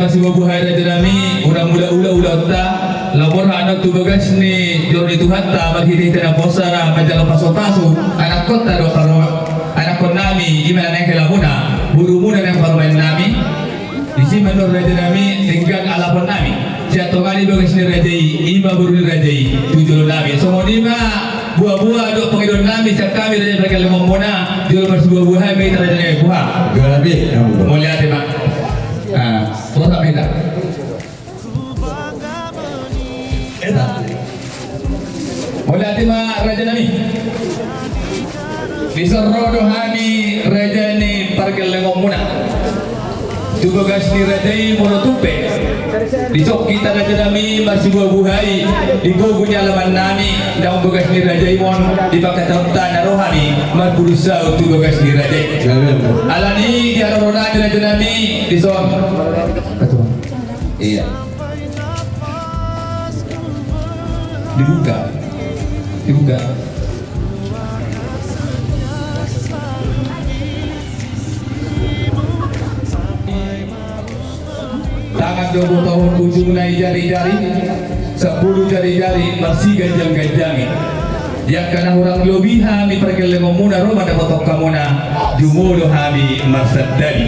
masih bubuhay raja nami unang ula ta labor anak tu bagas ni jor itu hatta maghiti tena posara majalo paso anak kota do karo anak kon nami gimana nang kelabuna buru muda nang parmen nami isi menur raja nami tinggal alapon nami jatuh kali bagas ni rajai iba buru ni rajai tujuh nami somonima buah-buah do pengidon nami cak kami raja berkel momona jor masih buah-buah bayi raja ni buah Gabi, mulia tema terus apa kita mulia tema raja nami Disorodo hani raja ni parkel lengomuna juga gasni rajai monotupe disok kita raja nami masih buah-buahai di gogunya laman nami dan bogas ni rajai mon di pakatan tanah rohani mar berusaha untuk bogas ni rajai alani di arona raja nami disok iya dibuka tangan 20 tahun ujung naik jari-jari 10 jari-jari masih ganjang-ganjangi yang karena orang lebih hami perkel lemomuna rumah ada potok kamuna jumulo hami marsadani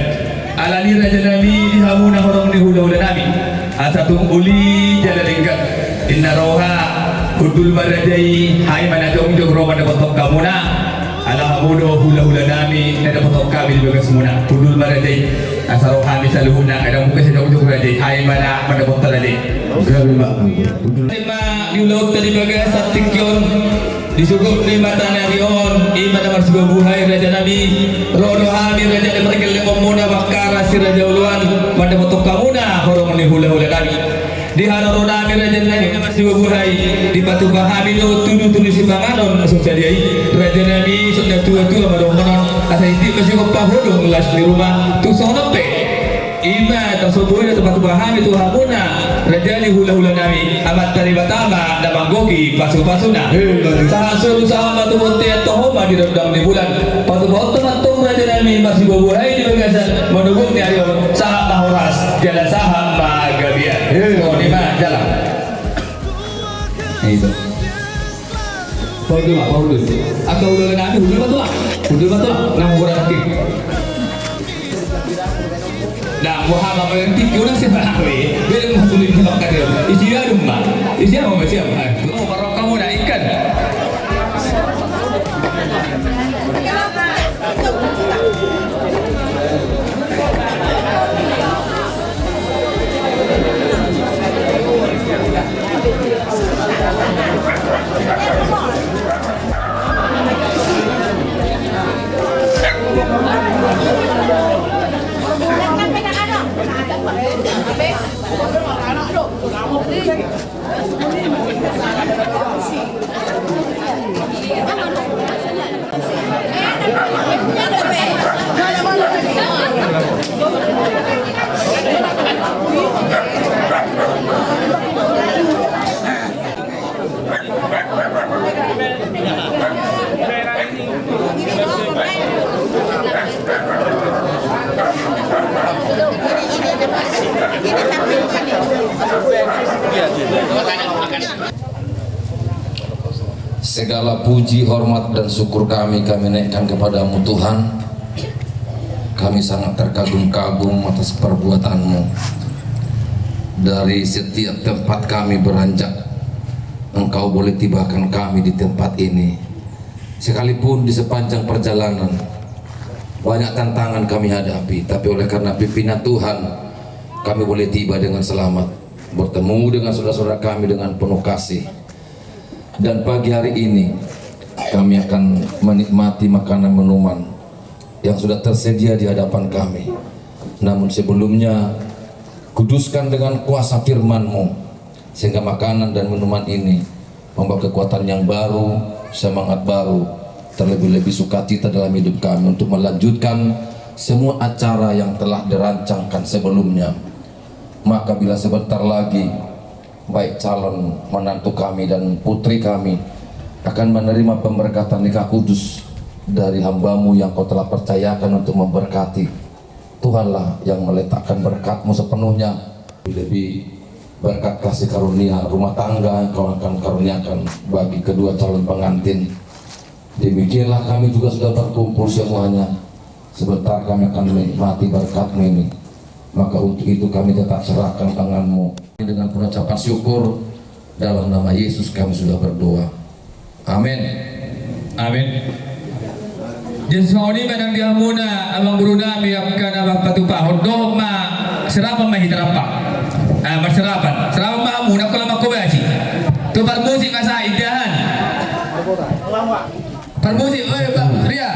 alani raja nami dihamuna orang dihula-hula nami asatung uli jala lingkat inna roha kudul marajai hai mana jong-jong rumah ada potok kamuna alhamdulillah hula-hula nami ada potok kami di bagas muna kudul marajai asal kami saluhuna ada mungkin saya jauh-jauh rajai hai mana pada botol rajai Gabi mak. lima di laut tadi bagai satikyon disuguh lima tanah rion iman amar sebuah buhai raja nabi rodo hami raja di perkel lemomuna bakara si raja uluan pada botol kamuna horong ni hula-hula nami di haro nami raja nabi amar sebuah buhai di batu bahami lo tudu-tudu si banganon masuk jadiai raja nabi sudah tua-tua madong-madong asa itu masih kepahudung las di rumah tu sonope ima tersubuhi tempat bahami tu hamuna rajali hula-hula nami amat dari batama dan manggogi pasu-pasuna sahasur sama tu bonte atau homa di rendang di bulan patu-patu teman-teman raja nami masih bubuhai di bagasan menunggu ni hari sahab mahoras jalan sahab magabian oh ni mah jalan itu Paudul, atau hulu nami hulu batu nang kurang kaki. Nah, Muhammad berhenti kurang sebenarnya. Bila masuk di tempat dia, isinya rumah, isinya apa macam? Oh, barang kamu nak ikan. Segala puji, hormat, dan syukur kami naikkan kepadamu Tuhan. Kami sangat terkagum-kagum atas perbuatan-Mu. Dari setiap tempat kami beranjak, Engkau boleh tibakan kami di tempat ini. Sekalipun di sepanjang perjalanan banyak tantangan kami hadapi, tapi oleh karena pimpinan Tuhan kami boleh tiba dengan selamat, bertemu dengan saudara-saudara kami dengan penuh kasih. Dan pagi hari ini kami akan menikmati makanan minuman yang sudah tersedia di hadapan kami. Namun sebelumnya kuduskan dengan kuasa firman-Mu sehingga makanan dan minuman ini membawa kekuatan yang baru, semangat baru, terlebih-lebih sukacita dalam hidup kami untuk melanjutkan semua acara yang telah dirancangkan sebelumnya. Maka bila sebentar lagi baik calon menantu kami dan putri kami akan menerima pemberkatan nikah kudus dari hamba-Mu yang Kau telah percayakan untuk memberkati, Tuhanlah yang meletakkan berkat-Mu sepenuhnya Lebih berkat kasih karunia rumah tangga yang kau akan karuniakan bagi kedua calon pengantin. Demikianlah kami juga sudah berkumpul semuanya. Sebentar kami akan menikmati berkat-Mu ini. Maka untuk itu kami tetap serahkan tangan-Mu. Dengan pengucapan syukur dalam nama Yesus kami sudah berdoa. Amin. Amin. Yesus ini menang dia muna amang beruna miapkan abang patupa hodok ma serapan mahidarapak. Berserapan. Serapan ma muna kalau makobasi. Tu permusik masa idahan. Permusik, Pak Ria.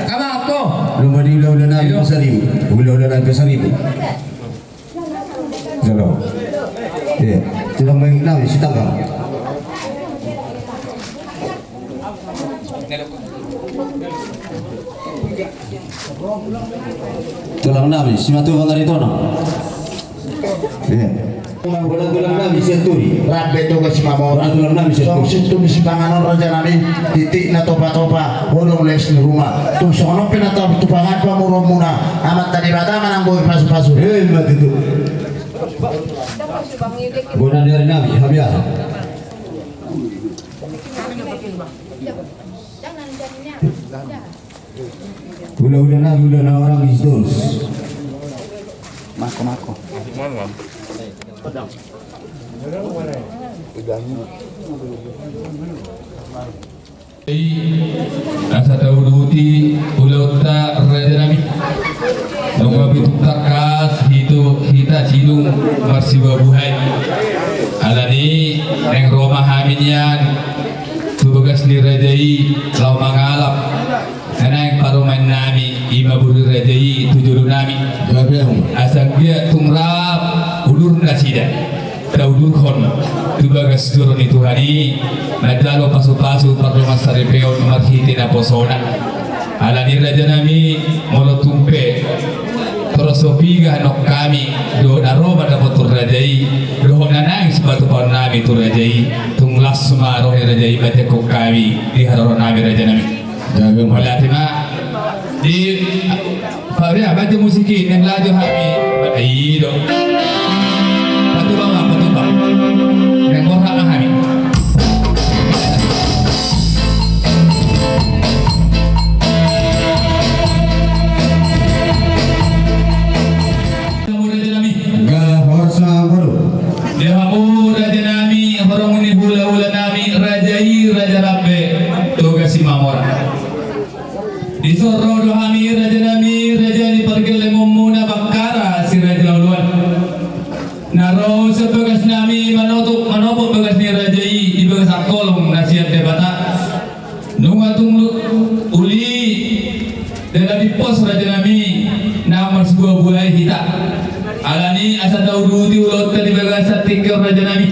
Kamu aku. Lumba di ulah-ulah nabi kesaribu. Ulah-ulah nabi kesaribu. Kalau. Ya, sedang main nabi si tangga. Tulang nabi, si matu bangaritono. Ya. Tulang nabi si aturi. Rabe to kasi mamor. Tulang nabi si Tong aturi. situ misi panganon raja nami titik na topa-topa bolong les di rumah. Tung sono pinata tupangan pa muro muna. Amat tadi bata manang boy pasu-pasu. Mati itu. Bukan dari nabi, habiah. Ulah-ulah nabi, ulah orang Istos. Mako-mako. Asa Dauduti ulauta raja nami nunggu bituk takas itu kita cilung masih babuhai alani neng Roma haminyan tugas ni rajai lau mangalap neng paruman nami ima buru rajai tujulu nami asal dia tungrap ulur nasida Daudur kon tubagas turun itu hari nadalo pasu-pasu parlemen saripeo nomor hiti na posona alani raja nami molo tumpe terus sopiga nok kami do naro pada potur rajai do nanang sebatu pon nami tu rajai tung lasma rohe rajai bate ko kami di haroro nami raja nami jaga malatima di pare abate musiki nang laju habi ai do patu bang nang borha mahami Disoro dohami raja nami raja ni pergele momuna bakara si raja uluan naro sebagas nami manotuk manopo bagas ni raja i bagas akolong nasihat debata nungatung uli dalam di pos raja nami nama sebuah buah kita alani asa Dauduti ulot tadi bagas satikir raja nami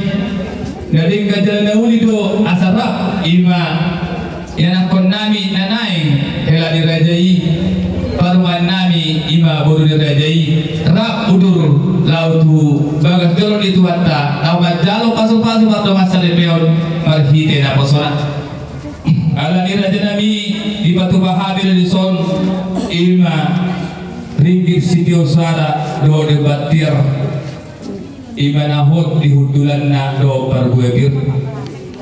dari kajalan uli do asara ima yang akon nami nanaing hela dirajai paruman nami ima boru dirajai rap udur lautu bagas dolon itu hatta awat jalo pasu-pasu waktu masa lepeon marhite na posona alani raja nami di batu bahabil di son ima ringgit sitio suara do debatir ima nahot di hudulan na do parbuegir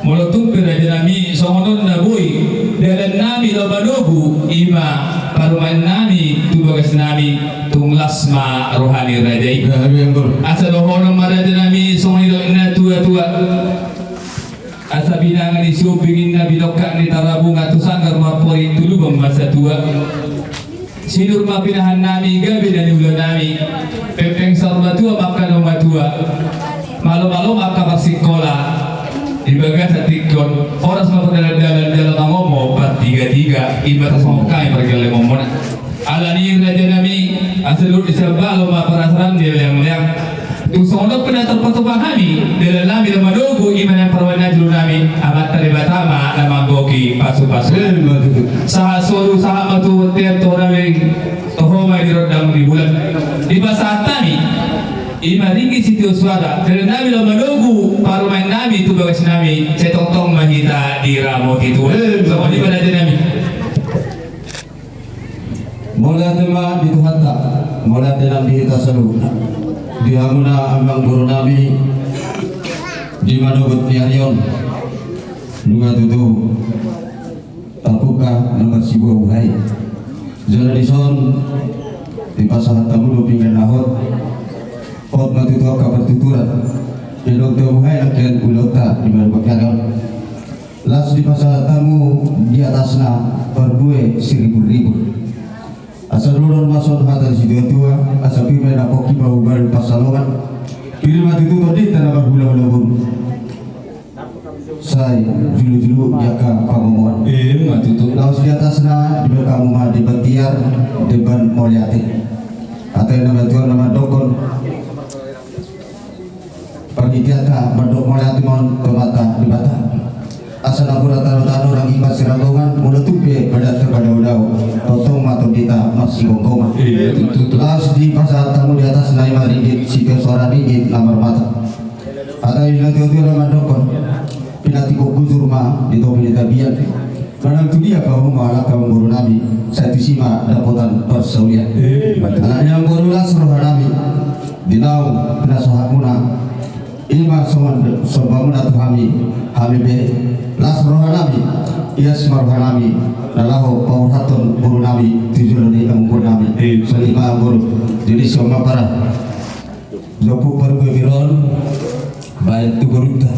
molotung raja nami songonon na boy dalan nami lo banobu ima paruman nami tubagas nami tunglasma rohani rajai asa dohono maraja nami songono na tua-tua asa binangan di supingin na binokak ni tarabunga tusanggar mapori tulubang masa tua sinur mapinahan nami gabi dan ulo nami pepeng sarma tua makan oma tua malu-malu maka bersikola di bagas atikon orang semua perjalanan jalan ngomo 433 ibarat songkai pergi ngomong alani raja nami asalul isabalo ma perasaran dia yang tu sono pernah terpahami dalam nami lama dogo iman perwana julu nami amat terlibatama nama goki pasu-pasu saha suatu saha matu tiap toraweng tohoma di rodang di bulan di bahasa tani ima ringi sitio suara dari nami lama dogu paruman nami tu bagas nami cetong-tong mahita di ramot itu sama di pada nami Mola tema di Tuhan tak, mola dalam dihita selalu. Dihamuna ambang guru nabi di manubut niarion dunga tutu tapuka nomor sibuah buhai jana dison di pasahat tamu pinggan nahot pot matutu kabar tuturan di dokter buhai lakian ulota di manubut niarion las di pasahat tamu di atasna berbue 1000 asa dulur mason hatan si tua asa pime na koki bau baru pasalongan pilih mati tu tadi tanah berhula-hula pun saya julu-julu jaka pamomoan mati tu laos di atasna di kamu mah di batiar depan moliati atau nama tuan nama dokon pergi tiata berdok moliati mon kemata di bata asa napura tanu-tanu rangi masih rambungan menutupi pada terpadau-dau totong atau kita masih bongkoma laos di pasar tamu di atas naik ringgit sipir suara ringgit nomor mata atau ini nanti nama dokon pinati kukutur rumah di topi di tabian karena itu dia kamu malah kamu guru nabi saya sima dapotan persaulian anaknya yang guru lah suruh nabi dinau penasohat muna ima sombamuna tuhami habibe las rohanami ias marhanami nalaho pauhatun guru nabi tujulani ang guru nabi selima guru jadi semua para jopu pergu biron baik tu guru ta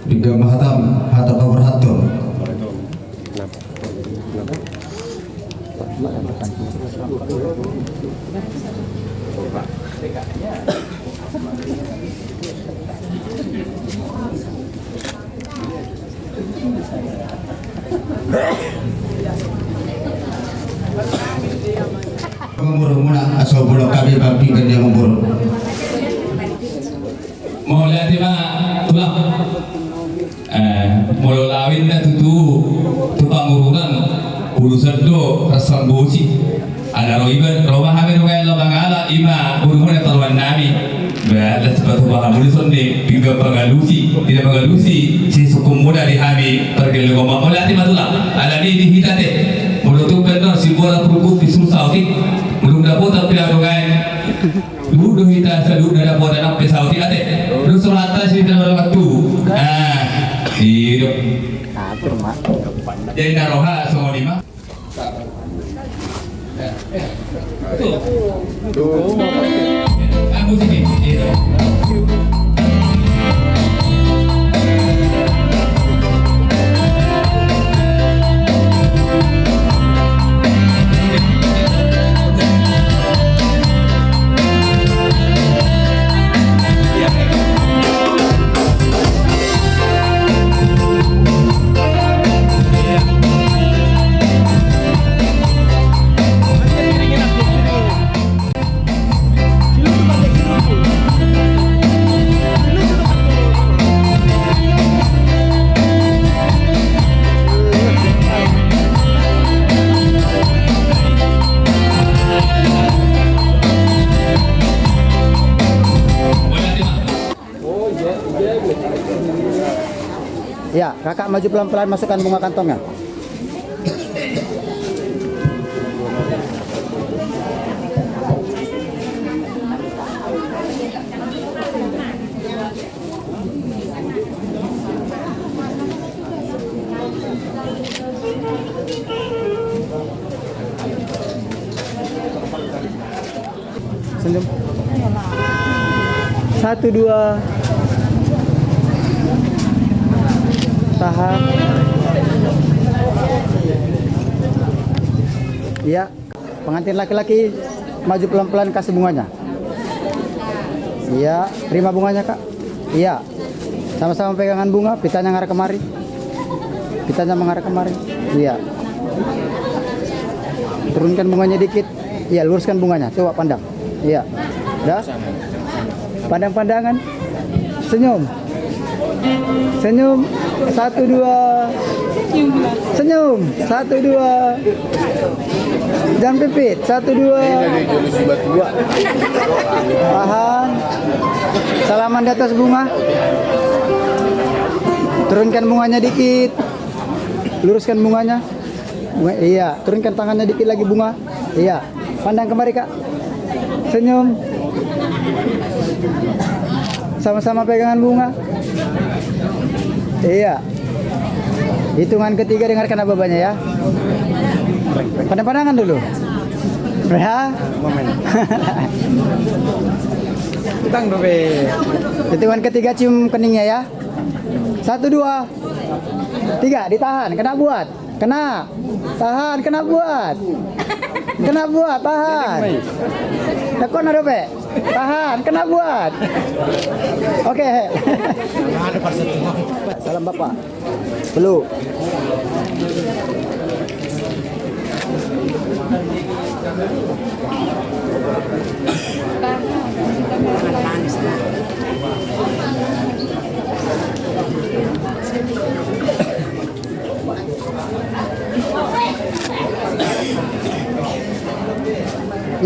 Biga mahatam hata pauhatun Memburuk muna asal bulok kami babi kan dia memburuk. mau lihat mah tulang mau lawin dah tukang urunan bulu sedo rasam boci ada roiban rumah kami rumah lo bangala ima urunan taruhan nabi berada sepatu bahan bulu sonde hingga pengalusi tidak pengalusi si suku muda di kami pergi le ngomong mau lihat mah tulang ada di hitate menutup benar si bola perukut di susah oke belum dapat tapi ada kan dulu kita sedut dari bola sampai sauti ate lu surata sih dalam waktu hidup jadi naroha semua lima tuh aku sini Ya, kakak maju pelan-pelan masukkan bunga kantongnya. Senyum. 1, 2. Tahan. Iya, pengantin laki-laki maju pelan-pelan kasih bunganya. Iya, terima bunganya kak. Iya, sama-sama pegangan bunga, pitanya ngarah kemari. Pitanya mengarah kemari. Iya. Turunkan bunganya dikit. Iya, luruskan bunganya. Coba pandang. Iya. Dah. Pandang-pandangan. Senyum. Senyum. 1, 2. Senyum. 1, 2. Jangan pipit. 1, 2. Tahan. Salaman di atas bunga. Turunkan bunganya dikit. Luruskan bunganya. Iya, turunkan tangannya dikit lagi bunga. Iya, pandang kemari Kak. Senyum. Sama-sama pegangan bunga. Iya. Hitungan ketiga dengarkan ababanya ya. Pandang-pandangan dulu. Ya, momen. Tang dobe. Hitungan ketiga cium keningnya ya. 1, 2, 3, ditahan, kena buat. Kena. Tahan, kena buat. Kena buat, tahan. Tekon ada be. Tahan, kena buat. Oke. Salam Bapak. Belum.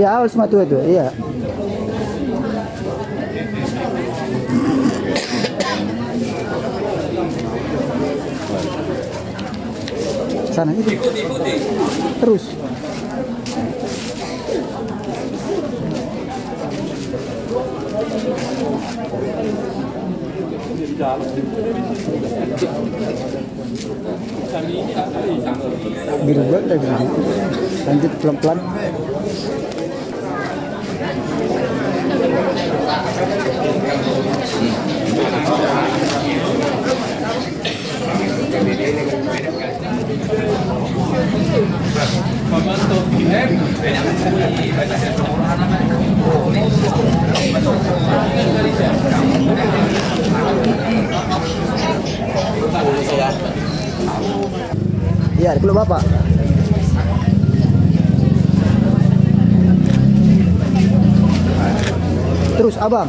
Ya, harus matu itu. Iya. Sana itu. Terus. Biru banget lagi. Lanjut pelan-pelan. Iya, dulu Bapak. Terus Abang.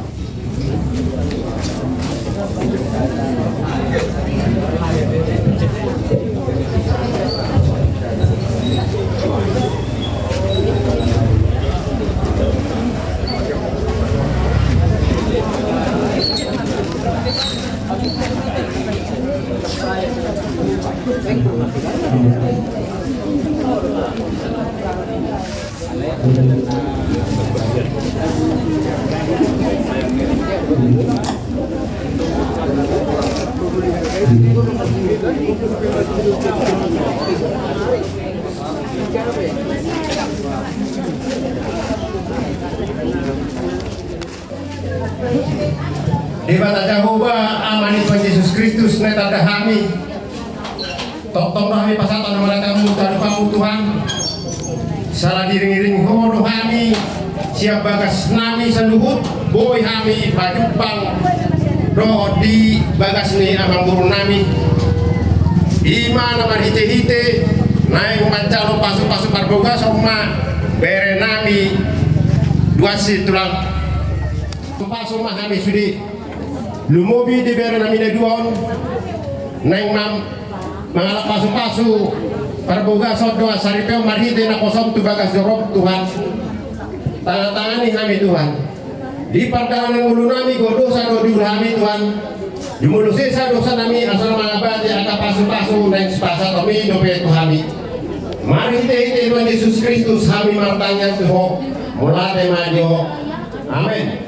Di bata Jehovah amani Tuhan Yesus Kristus neta dahami tok rahmi pasatan nama kamu kamu Tuhan salah diring-iring hono hami siap bagas nami seluhut boy hami pajupang roh di bagas ni amang guru nami ima nama hite-hite naik mancalo pasu-pasu parboga sama bere nami dua si tulang pasu mah kami sudi lumobi di bere nami duon neng mam mengalap pasu-pasu parboga sodo saripeo marhite na kosom tu bagas jorob Tuhan tangan-tangani kami Tuhan di pardangan ulu nami go dosa do diulami Tuhan dimulu sisa dosa nami asal mangabati aka pasu-pasu neng sepasa kami dope Tuhami mari hite Tuhan Yesus Kristus kami martanya tuho mulai majo amin.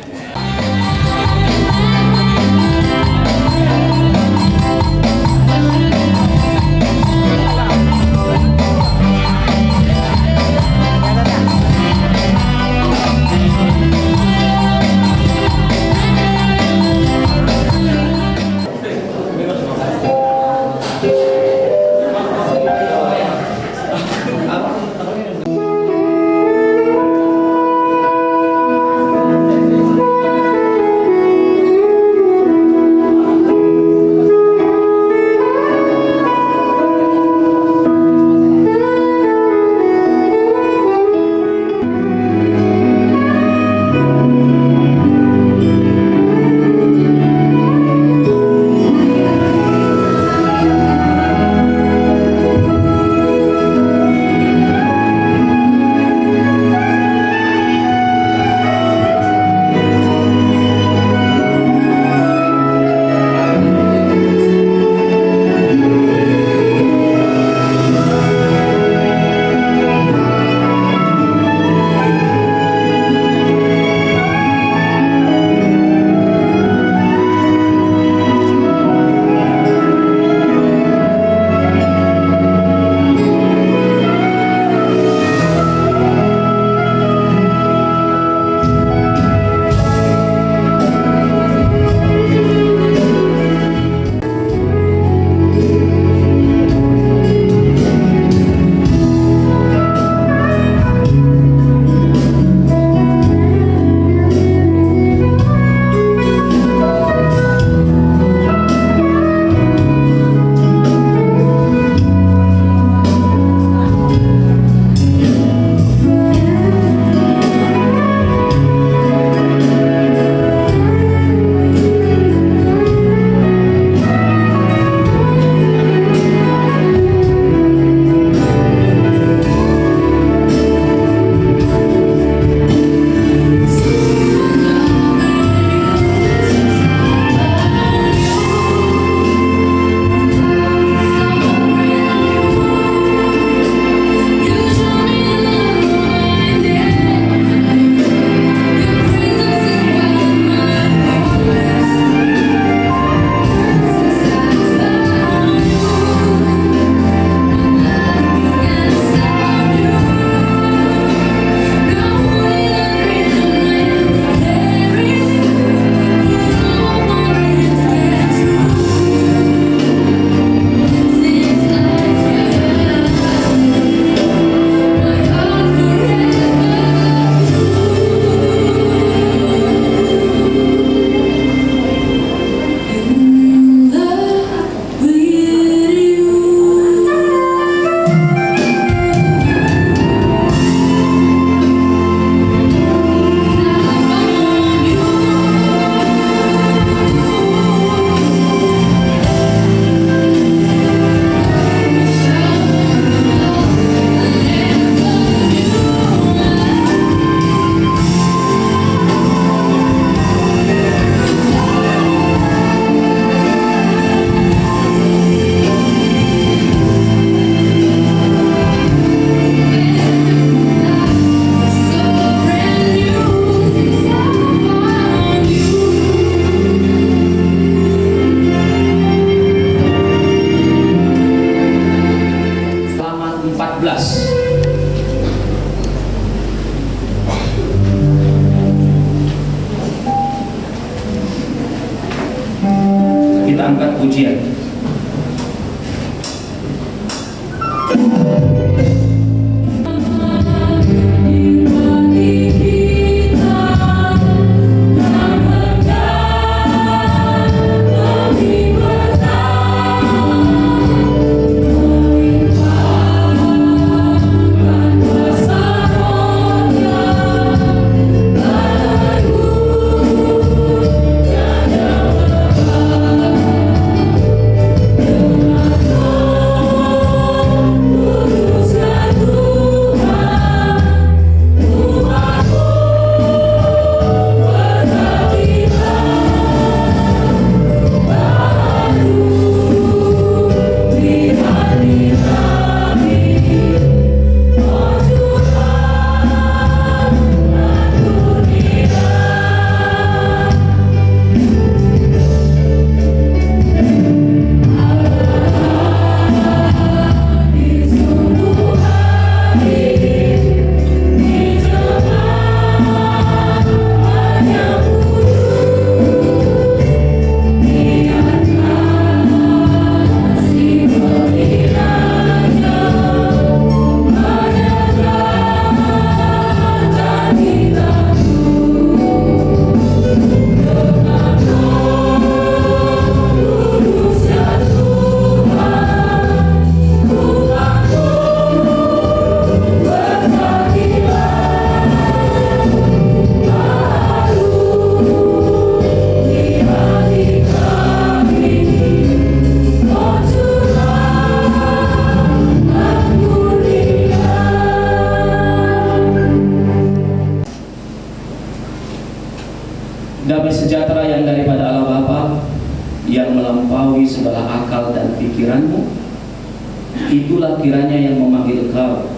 kita angkat pujian. Damai sejahtera yang daripada Allah Bapa yang melampaui segala akal dan pikiranmu, itulah kiranya yang memanggil kau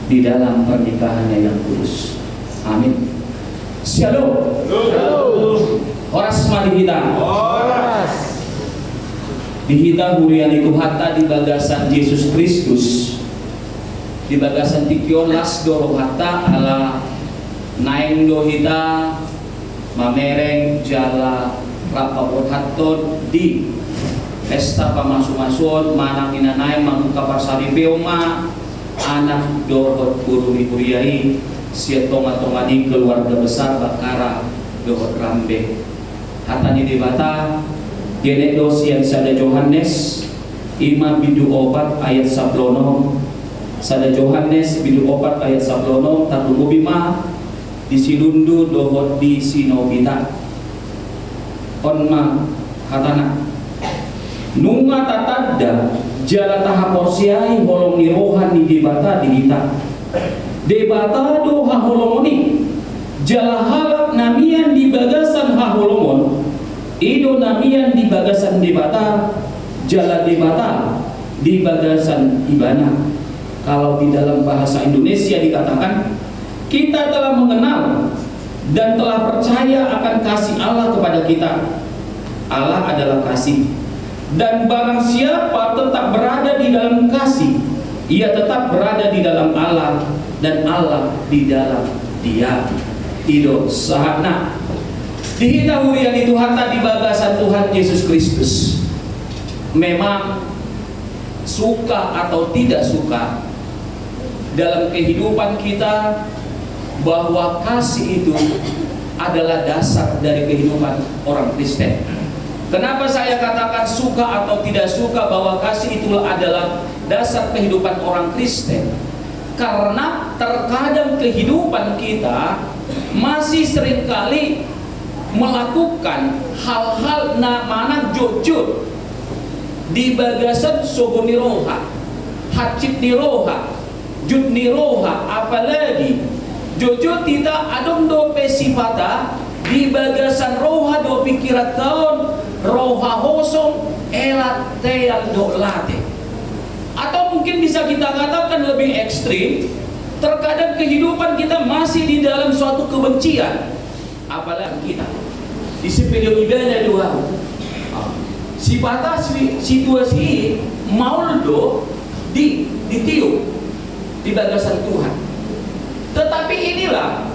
di dalam pernikahannya yang kudus. Amin. Shalom. Horas malihita. Dihita huriani Tuhatta di bagasan Yesus Kristus, di bagasan tikion las doro hatta ala naeng dohita mamereng jala rapapot haton di pesta pamasu-masuon manang inanay mamuka parsari peoma anak dohot kurumi kuriai siya tonga-tongani keluarga besar bakara dohot rambe hatani di bata genek dosian sada Yohanes ima bidu opat ayat sablono sada Yohanes bidu opat ayat sablono tatu bima di sinundu dohot di sinobita onma hatana nunga tatadda jala taha porsiai holong ni rohan ni debata dihita debata doha holomoni jala halak namian di bagasan ha holomon ido namian di bagasan debata jala debata di bagasan ibana. Kalau di dalam bahasa Indonesia dikatakan kita telah mengenal dan telah percaya akan kasih Allah kepada kita. Allah adalah kasih. Dan barang siapa tetap berada di dalam kasih, ia tetap berada di dalam Allah dan Allah di dalam dia. Ido sahana dihita hurian itu hatta di bagasan Tuhan Yesus Kristus. Memang suka atau tidak suka dalam kehidupan kita bahwa kasih itu adalah dasar dari kehidupan orang Kristen. Kenapa saya katakan suka atau tidak suka bahwa kasih itu adalah dasar kehidupan orang Kristen? Karena terkadang kehidupan kita masih seringkali melakukan hal-hal mana jujur di bagasan sogo niroha, hacip niroha, jud niroha, apalagi jujur tidak adong do pesipata di bagasan roha do pikirat tahun roha hosong elat teyang do late. Atau mungkin bisa kita katakan lebih ekstrim, terkadang kehidupan kita masih di dalam suatu kebencian, apalagi kita di sepeda ibadah doa sipata situasi mauldo ditiup di bagasan Tuhan. Tetapi inilah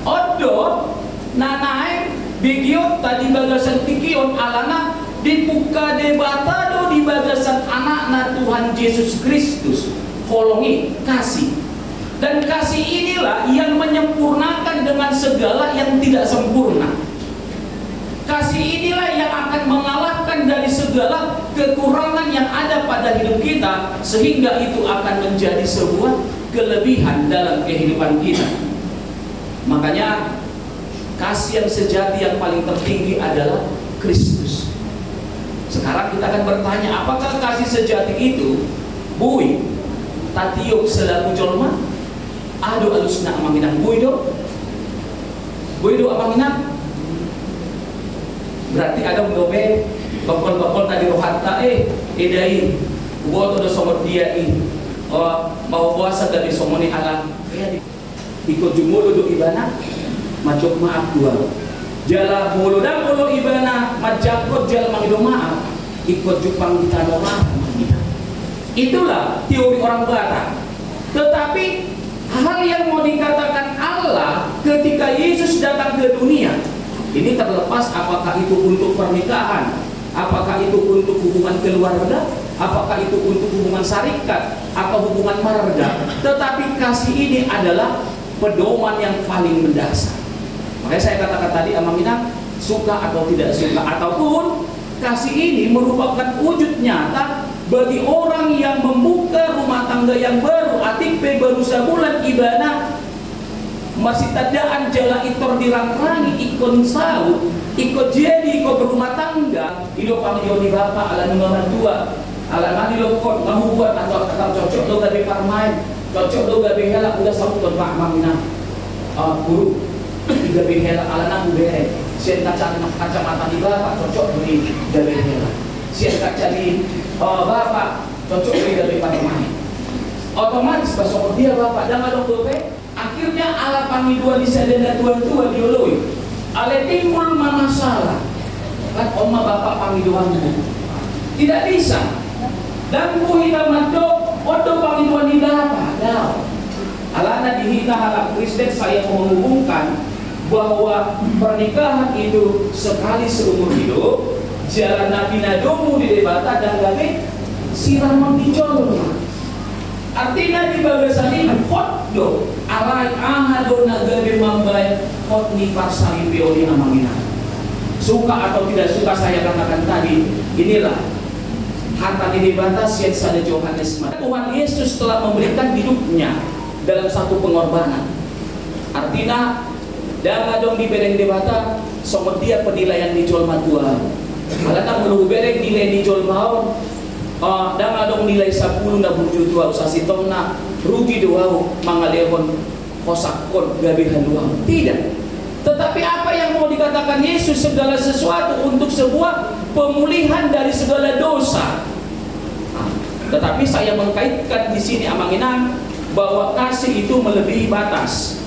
odo nanai begiot tadi bagasan pikion alana dibuka debatado di bagasan anakna Tuhan Yesus Kristus holongi kasih. Dan kasih inilah yang menyempurnakan dengan segala yang tidak sempurna. Kasih inilah yang akan mengalahkan dari segala kekurangan yang ada pada hidup kita, sehingga itu akan menjadi sebuah kelebihan dalam kehidupan kita. Makanya kasih yang sejati yang paling tertinggi adalah Kristus. Sekarang kita akan bertanya, apakah kasih sejati itu bui tatiuk selaku jolma ado alusna amanginang buido amanginang. Berarti ada dobe bakol-bakol na di rohata edai buat do somot dia mau puasa dari somoni alam ikut jumulo do ibana macok maaf dua jala mulu dan mulu ibana majakot jala mangido maaf ikut jupang di tanah maaf. Itulah teori orang Batak. Tetapi hal yang mau dikatakan Allah ketika Yesus datang ke dunia, ini terlepas apakah itu untuk pernikahan, apakah itu untuk hubungan keluarga, apakah itu untuk hubungan syarikat atau hubungan marga. Tetapi kasih ini adalah pedoman yang paling mendasar. Makanya saya katakan tadi Amamina suka atau tidak suka, ataupun kasih ini merupakan wujud nyata bagi orang yang membuka rumah tangga yang baru. Atikpe baru sebulan ibana masih tadaan jala itor dirangrangi ikon saud ikut jadi ikut berumah tangga ilo pangyoni bapa ala nomor dua ala nani lo kot ngahubuat atau cocok lo gabe parmain cocok lo gabe hela udah sabut pak mamina guru tiga behela ala nang bere sien kacamata di bapak cocok beli gabe hela sien kaca di bapak cocok beli gabe parmain otomatis besok dia bapak dan ada dope. Akhirnya ala pangidua di sadana tuan-tuan dioloi. Ale timbul masalah. Kan oma bapak pangiduanmu. Tidak bisa. Dan buhita mandok odo pangiduan di apa? Dah. Alana dihita halak Kristen saya menghubungkan bahwa pernikahan itu sekali seumur hidup. Jalan Nabi Nadomu di debata dan gabe siraman dijolong. Artinya di bagasan ini khotdo alai ahado nagari mambai khotni parsali bioli amangina. Suka atau tidak suka saya katakan tadi, inilah harta ini batas yang sada Yohanes. Tuhan Yesus telah memberikan hidupnya dalam satu pengorbanan. Artinya dan dong di bereng debata somot dia penilaian di jual matua. Alana melu bereng nilai di jual mau. Dan ada nilai 10 na buju tua usasi tongna rugi doa mangalehon kosakon gabihan doang. Tidak. Tetapi apa yang mau dikatakan Yesus, segala sesuatu untuk sebuah pemulihan dari segala dosa. Tetapi saya mengkaitkan di sini amanginang bahwa kasih itu melebihi batas.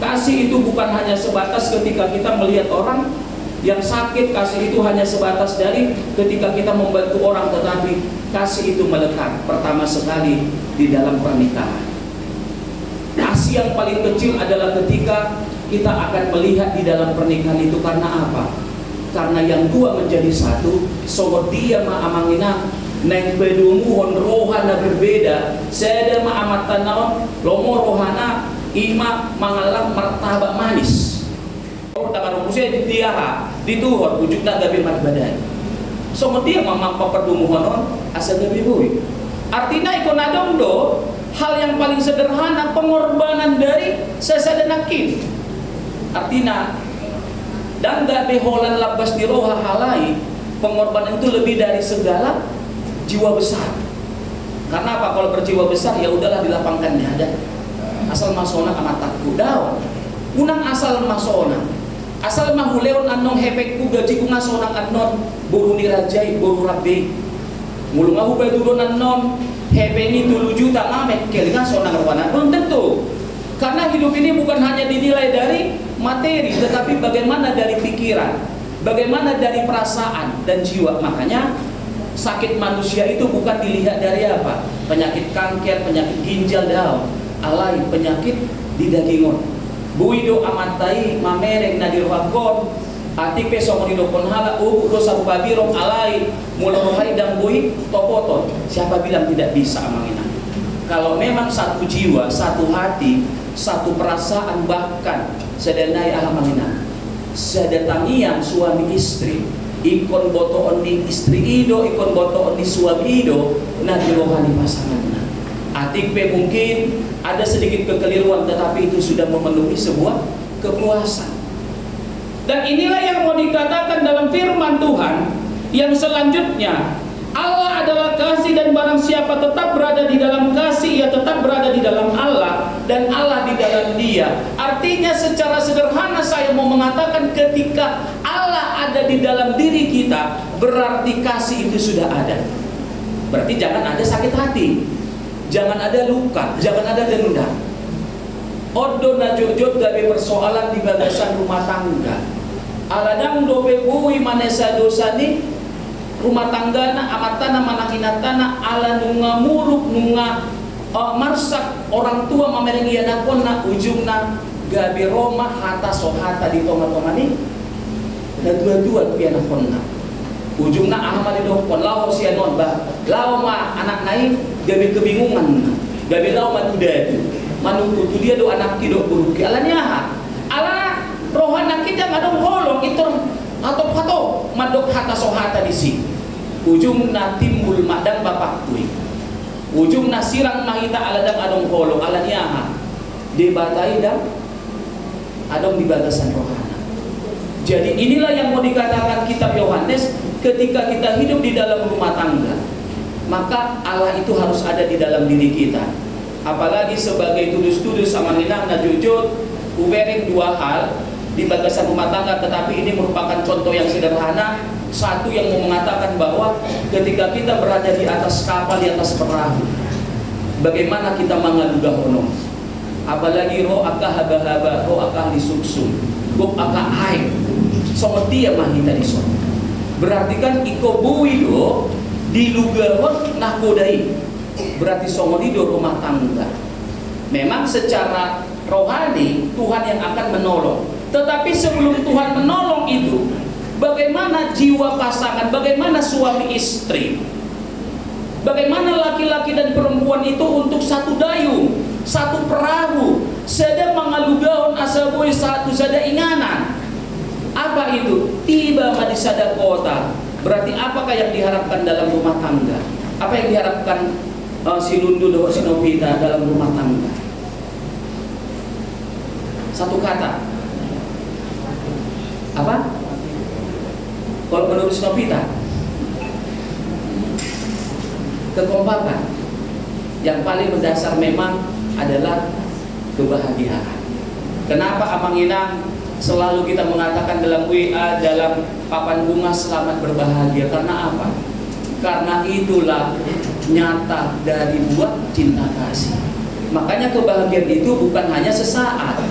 Kasih itu bukan hanya sebatas ketika kita melihat orang yang sakit, kasih itu hanya sebatas dari ketika kita membantu orang, tetapi kasih itu melekat pertama sekali di dalam pernikahan. Kasih yang paling kecil adalah ketika kita akan melihat di dalam pernikahan itu karena apa? Karena yang dua menjadi satu. Sobat dia ma'amangina neng bedumuhon rohana berbeda. Saya ma amat tanaon lomo rohana ima mangalang martabak manis. Tangan rumusnya dia dituhon wujudnya gabi marbadan. So dia mamampa perdumuhonon asal gabi boy. Artinya ikonadong do hal yang paling sederhana pengorbanan dari sesadanakin. Artinya dan gabi holan labas di roha halai, pengorbanan itu lebih dari segala jiwa besar. Karena apa? Kalau berjiwa besar ya udahlah dilapangkan ada. Asal masona amat takut daun. Unang asal masona. Asal mahuleon anong hepekku gaji ku ngasonang anon buru nirajai buru rabbe mulu ngahu beturon anon hepengi 7 juta ngamek kelingan sonang rawana. Belum tentu, karena hidup ini bukan hanya dinilai dari materi, tetapi bagaimana dari pikiran, bagaimana dari perasaan dan jiwa. Makanya sakit manusia itu bukan dilihat dari apa, penyakit kanker, penyakit ginjal daun, alai penyakit di dagingon. Buido amatai mamereng nadir wakon Atik pe songo di dokon hala dosa babirong alai mulai dan bui topoton. Siapa bilang tidak bisa amangina? Kalau memang satu jiwa, satu hati, satu perasaan, bahkan sedanai amangina. Sedatangian suami istri, ikon boto oni istri ido, ikon boto oni suami ido, na di rohani pasanganna. Atik pe mungkin ada sedikit kekeliruan, tetapi itu sudah memenuhi sebuah kepuasan. Dan inilah yang mau dikatakan dalam firman Tuhan yang selanjutnya, Allah adalah kasih dan barang siapa tetap berada di dalam kasih, ia tetap berada di dalam Allah dan Allah di dalam dia. Artinya secara sederhana saya mau mengatakan ketika Allah ada di dalam diri kita, berarti kasih itu sudah ada. Berarti jangan ada sakit hati, jangan ada luka, jangan ada dendam. Odo najojot gabe persoalan di bagasan rumah tangga. Aladang dobe bui manesa dosani rumah tangga na amatana manakinatana ala nunga muruk nunga marsak orang tua mamereng iya nakona ujungna gabe Roma hata sohata di toma-tomani dan dua-dua piana konna ujungna ahma di dokon lao sianon bah lao ma anak naik gabe kebingungan gabe lao ma tudadu manutu dia do anak kidok buruki alanya ala rohana kita ngadong holong itu atau madok hata sohata di sini ujungna timbul madang bapak tui ujungna sirang mahita aladang adong holong alanya debatai dan adong di batasan rohana. Jadi inilah yang mau dikatakan kitab Yohanes, ketika kita hidup di dalam rumah tangga, maka Allah itu harus ada di dalam diri kita. Apalagi sebagai tudus-tudus sama nginang na jujur ubering dua hal di batasan rumah tangga, tetapi ini merupakan contoh yang sederhana. Satu yang mau mengatakan bahwa ketika kita berada di atas kapal, di atas perahu, bagaimana kita mengaludah honong, apalagi roh akah haba-haba, roh akah disuksum, roh akah air, sama dia mahita di sana. Berarti kan iko bui do di lugarot nakodai, berarti sama di do rumah tangga. Memang secara rohani Tuhan yang akan menolong. Tetapi sebelum Tuhan menolong itu, bagaimana jiwa pasangan, bagaimana suami istri, bagaimana laki-laki dan perempuan itu untuk satu dayung, satu perahu, sedang mengalugaon asaboy satu sada inganan. Apa itu? Tiba di sada kota. Berarti apakah yang diharapkan dalam rumah tangga? Apa yang diharapkan si Lundu dan si Novita dalam rumah tangga? Satu kata. Apa? Kalau menurut Novita, kekompakan. Yang paling mendasar memang adalah kebahagiaan. Kenapa Amang Inang selalu kita mengatakan dalam WA, dalam papan bunga selamat berbahagia? Karena apa? Karena itulah nyata dari buah cinta kasih. Makanya kebahagiaan itu bukan hanya sesaat.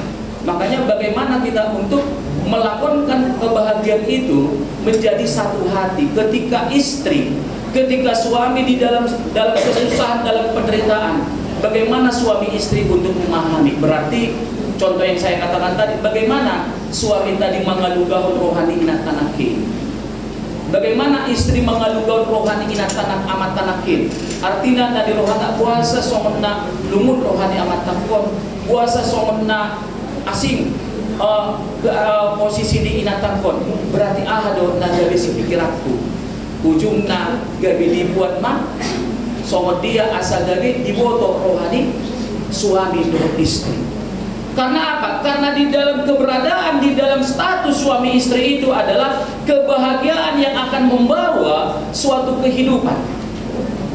Makanya bagaimana kita untuk melakukan kebahagiaan itu menjadi satu hati. Ketika istri, ketika suami di dalam kesusahan, dalam penderitaan, bagaimana suami istri untuk memahami? Berarti contoh yang saya katakan tadi, bagaimana suami tadi mengalugaun rohani inat tanakin, bagaimana istri mengalugaun rohani inat tanak amat tanakin. Artinya tadi rohana puasa somena lumut rohani amat takon, puasa somena asing posisi di inat takon. Berarti ahado na gabi si pikiranku ujungna gabi dibuat mah somot dia asa gabi diboto rohani suami dan istri. Karena apa? Karena di dalam keberadaan, di dalam status suami istri itu adalah kebahagiaan yang akan membawa suatu kehidupan.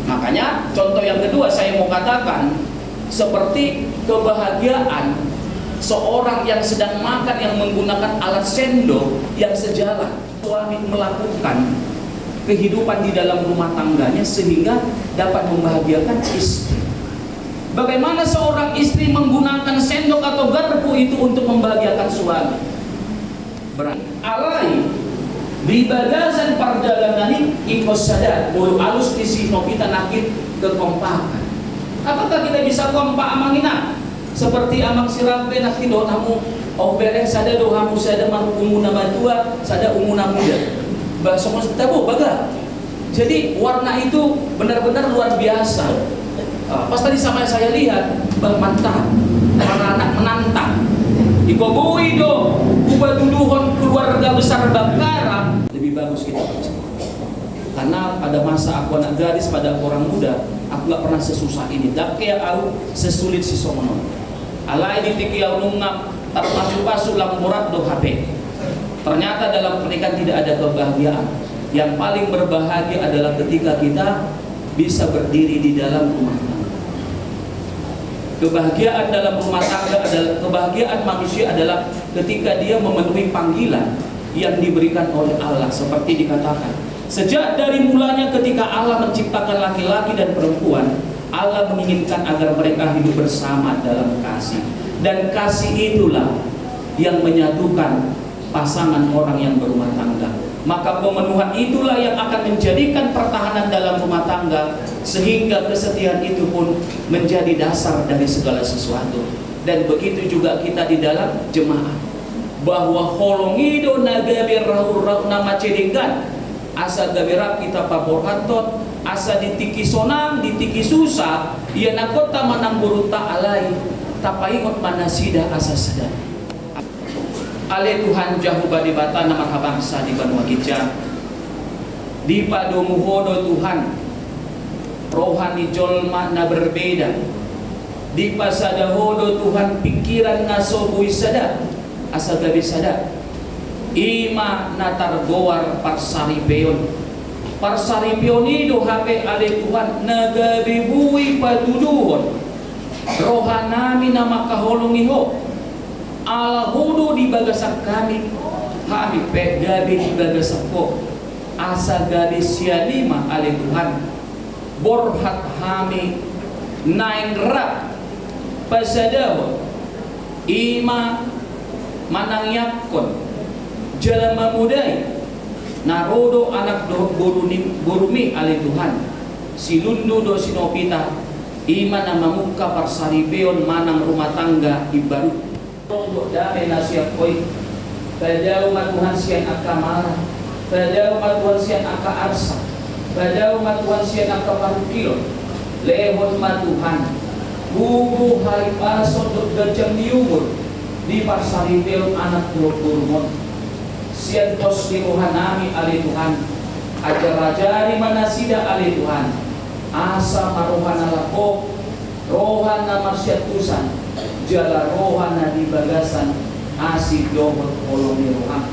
Makanya contoh yang kedua saya mau katakan, seperti kebahagiaan seorang yang sedang makan yang menggunakan alat sendok yang sejalan. Suami melakukan kehidupan di dalam rumah tangganya sehingga dapat membahagiakan istri. Bagaimana seorang istri menggunakan sendok atau garpu itu untuk membahagiakan suami? Berarti alai di bagasan perjalanan ini ikos sadar mulu alus isi Novita nakit kekompakan. Apakah kita bisa kompak amangina? Seperti amang sirabe nak tido namu Oh bereng sada dohamu sada umuna matua, sada umuna muda. Bahasa tabu baga. Jadi warna itu benar-benar luar biasa. Pas tadi sama saya lihat, mantap, para anak menantang. Ikobui do, ubah tuduhon keluarga besar Bangkara. Lebih bagus kita baca. Karena pada masa aku anak gadis, pada orang muda, aku gak pernah sesusah ini. Dakya aku sesulit si somono. Alai ditiki aku nungam, termasuk-masuk lampurat do HP. Ternyata dalam pernikahan tidak ada kebahagiaan. Yang paling berbahagia adalah ketika kita bisa berdiri di dalam rumah tangga. Kebahagiaan dalam rumah tangga adalah kebahagiaan manusia adalah ketika dia memenuhi panggilan yang diberikan oleh Allah, seperti dikatakan. Sejak dari mulanya ketika Allah menciptakan laki-laki dan perempuan, Allah menginginkan agar mereka hidup bersama dalam kasih. Dan kasih itulah yang menyatukan pasangan orang yang berumah tangga. Maka pemenuhan itulah yang akan menjadikan pertahanan dalam rumah tangga, sehingga kesetiaan itu pun menjadi dasar dari segala sesuatu. Dan begitu juga kita di dalam jemaah, bahwa holongido nagabe rahur nama cedenggan asa gaberap kita paborhatot asa ditiki sonang ditiki susah ia nakota manang buruta alai tapaingot manasida asa sadar. Ale Tuhan jahu badi bata nama bangsa di Banua Gija di padomuhodo Tuhan rohani jolma na berbeda di pasadahodo Tuhan pikiran nasobui sada asa gabi sada ima natargoar parsaripeon ido hape ale Tuhan nagabibui paduduhon rohanami nama kaholongiho ala hudu di bagasak kami pe gabi di bagasak ko asa gabi sialima ale Tuhan borhat hami nain rap pasadaho ima manang yakon jalan memudai narodo anak borumi ale Tuhan silundu do sinopita ima nama muka parsaribeon manang rumah tangga ibaru untuk damai nasihat koi pada umat Tuhan sian akamara pada umat Tuhan sian aka arsa pada umat Tuhan sian aka parukilo lehon mat Tuhan bubu hari pasot dok gajam di umur di parsaribeon anak borumon sian tos di rohanami ale Tuhan ajar-ajari manasida ale Tuhan asa marohana lako rohana marsyatusan jala rohana di bagasan asik dohor koloni rohan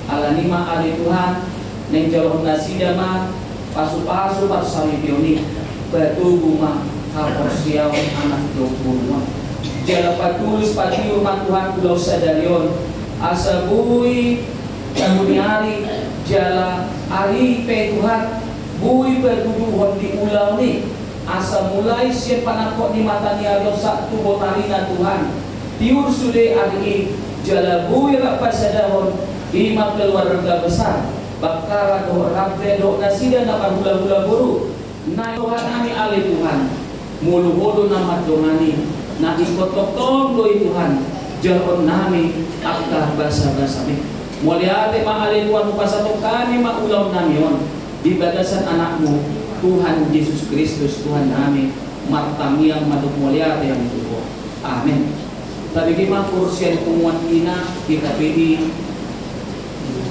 alanima ale Tuhan neng jalon nasida ma pasu-pasu parsaribioni batu ma kaporsiaw anak dohurma jala patulis pati umat Tuhan pulau sadarion asa bui hari jala ari pe Tuhan bui berduduhon di ulau ni asa mulai siap panakot di mata ni arion satu botarina Tuhan tiur sude ari jala bui rapat sadahon ima keluarga besar bakara do rabbe do nasida nama hula-hula buru na Tuhan kami ale Tuhan mulu hodo nama dongani na ikot tong do Tuhan jalon nami akah basa-basa mi muliate ma ale Tuhan pasato kami ma ulam namion di bagasan anakmu Tuhan Yesus Kristus Tuhan kami martami yang maduk muliate yang itu amin. Tapi kita kursian kumuan ina kita pilih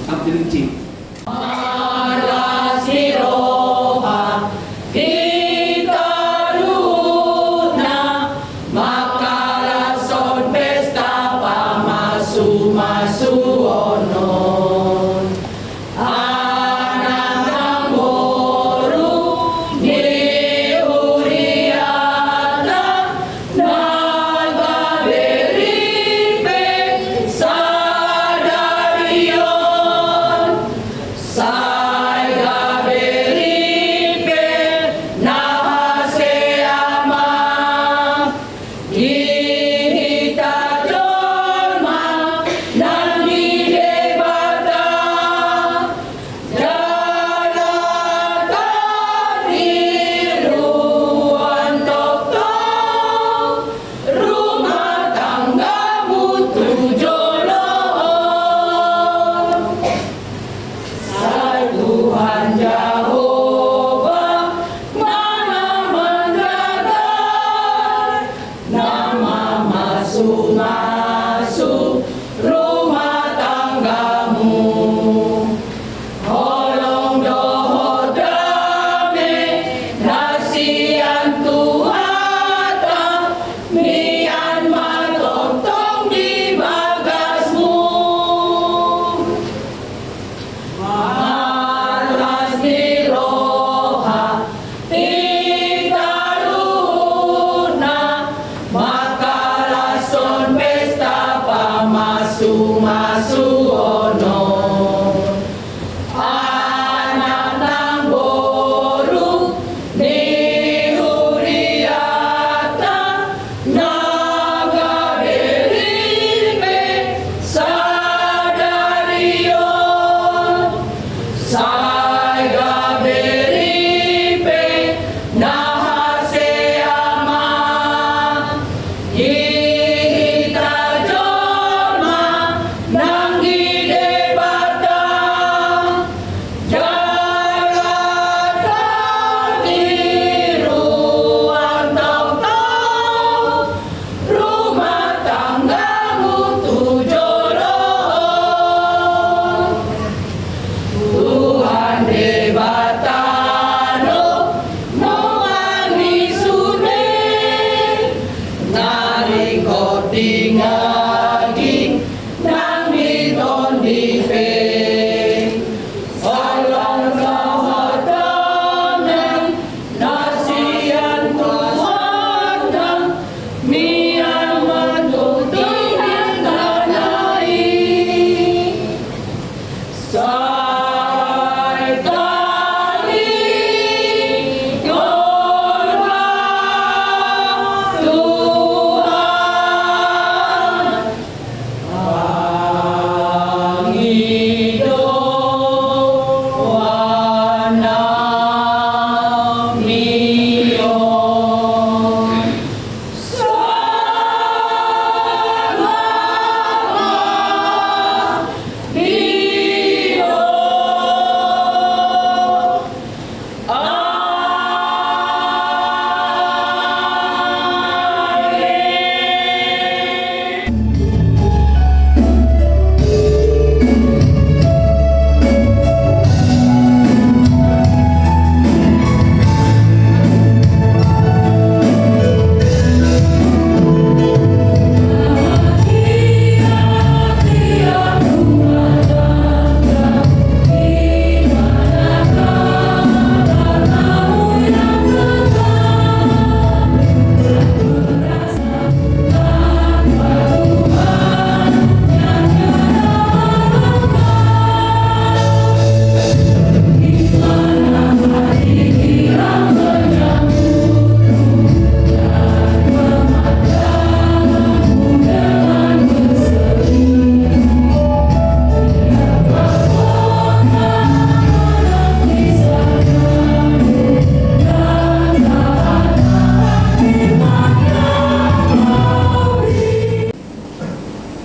Abdul Cik Sai gaberi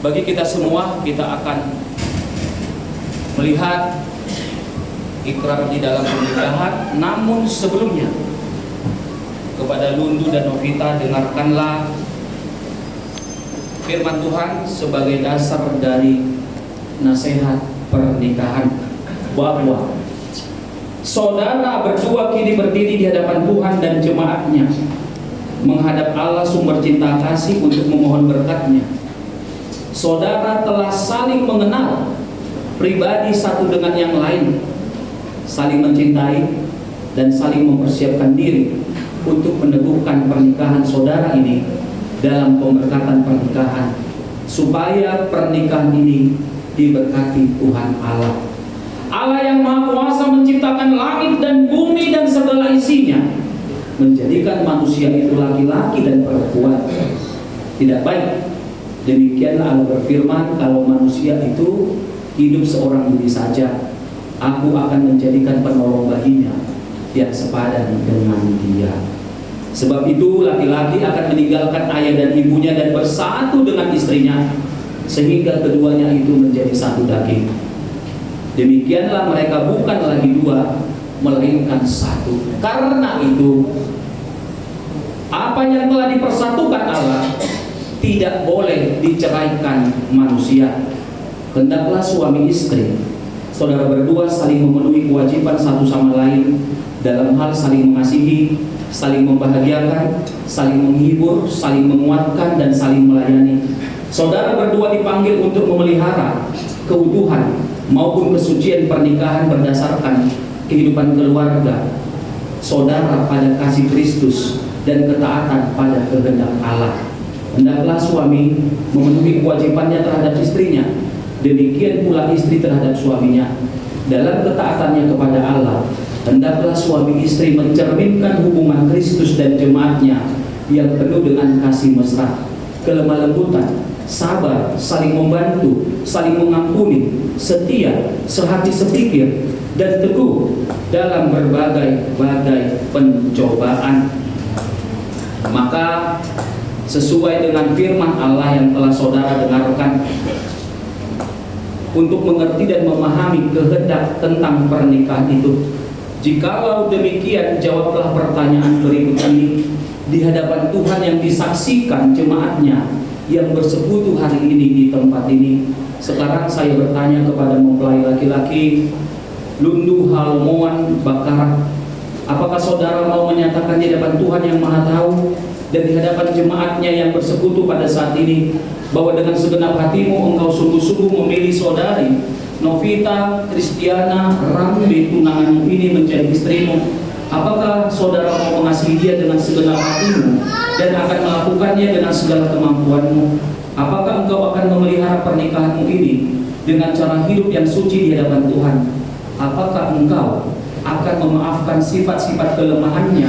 Bagi kita semua, kita akan melihat ikrar di dalam pernikahan. Namun sebelumnya, kepada Lundu dan Novita, dengarkanlah firman Tuhan sebagai dasar dari nasihat pernikahan, bahwa saudara berdua kini berdiri di hadapan Tuhan dan jemaatnya, menghadap Allah sumber cinta kasih untuk memohon berkat-Nya. Saudara telah saling mengenal pribadi satu dengan yang lain, saling mencintai dan saling mempersiapkan diri untuk meneguhkan pernikahan saudara ini dalam pemberkatan pernikahan, supaya pernikahan ini diberkati Tuhan Allah. Allah yang Maha Kuasa menciptakan langit dan bumi dan segala isinya, menjadikan manusia itu laki-laki dan perempuan. Tidak baik. Demikianlah Allah berfirman, kalau manusia itu hidup seorang diri saja, Aku akan menjadikan penolong baginya yang sepadan dengan dia. Sebab itu laki-laki akan meninggalkan ayah dan ibunya dan bersatu dengan istrinya, sehingga keduanya itu menjadi satu daging. Demikianlah mereka bukan lagi dua, melainkan satu. Karena itu, apa yang telah dipersatukan Allah tidak boleh diceraikan manusia. hendaklah suami istri, saudara berdua saling memenuhi kewajiban satu sama lain dalam hal saling mengasihi, saling membahagiakan, saling menghibur, saling menguatkan, dan saling melayani. Saudara berdua dipanggil untuk memelihara keutuhan maupun kesucian pernikahan berdasarkan kehidupan keluarga saudara pada kasih Kristus dan ketaatan pada kehendak Allah. Hendaklah suami memenuhi kewajibannya terhadap istrinya, demikian pula istri terhadap suaminya. Dalam ketaatannya kepada Allah, hendaklah suami istri mencerminkan hubungan Kristus dan jemaatnya yang penuh dengan kasih mesra, kelemah lembutan, sabar, saling membantu, saling mengampuni, setia, sehati sepikir, dan teguh dalam berbagai-bagai pencobaan. Maka sesuai dengan firman Allah yang telah saudara dengarkan, untuk mengerti dan memahami kehendak tentang pernikahan itu, jikalau demikian, jawablah pertanyaan berikut ini di hadapan Tuhan yang disaksikan jemaatnya yang bersekutu hari ini di tempat ini. Sekarang saya bertanya kepada mempelai laki-laki Lundu Halomoan Bakara, apakah saudara mau menyatakan di hadapan Tuhan yang Maha Tahu dan di hadapan jemaatnya yang bersekutu pada saat ini bahwa dengan segenap hatimu engkau sungguh-sungguh memilih saudari Novita Kristiana Rambe tunanganmu ini menjadi istrimu? Apakah saudara mau mengasihi dia dengan segenap hatimu dan akan melakukannya dengan segala kemampuanmu? Apakah engkau akan memelihara pernikahanmu ini dengan cara hidup yang suci di hadapan Tuhan? Apakah engkau akan memaafkan sifat-sifat kelemahannya,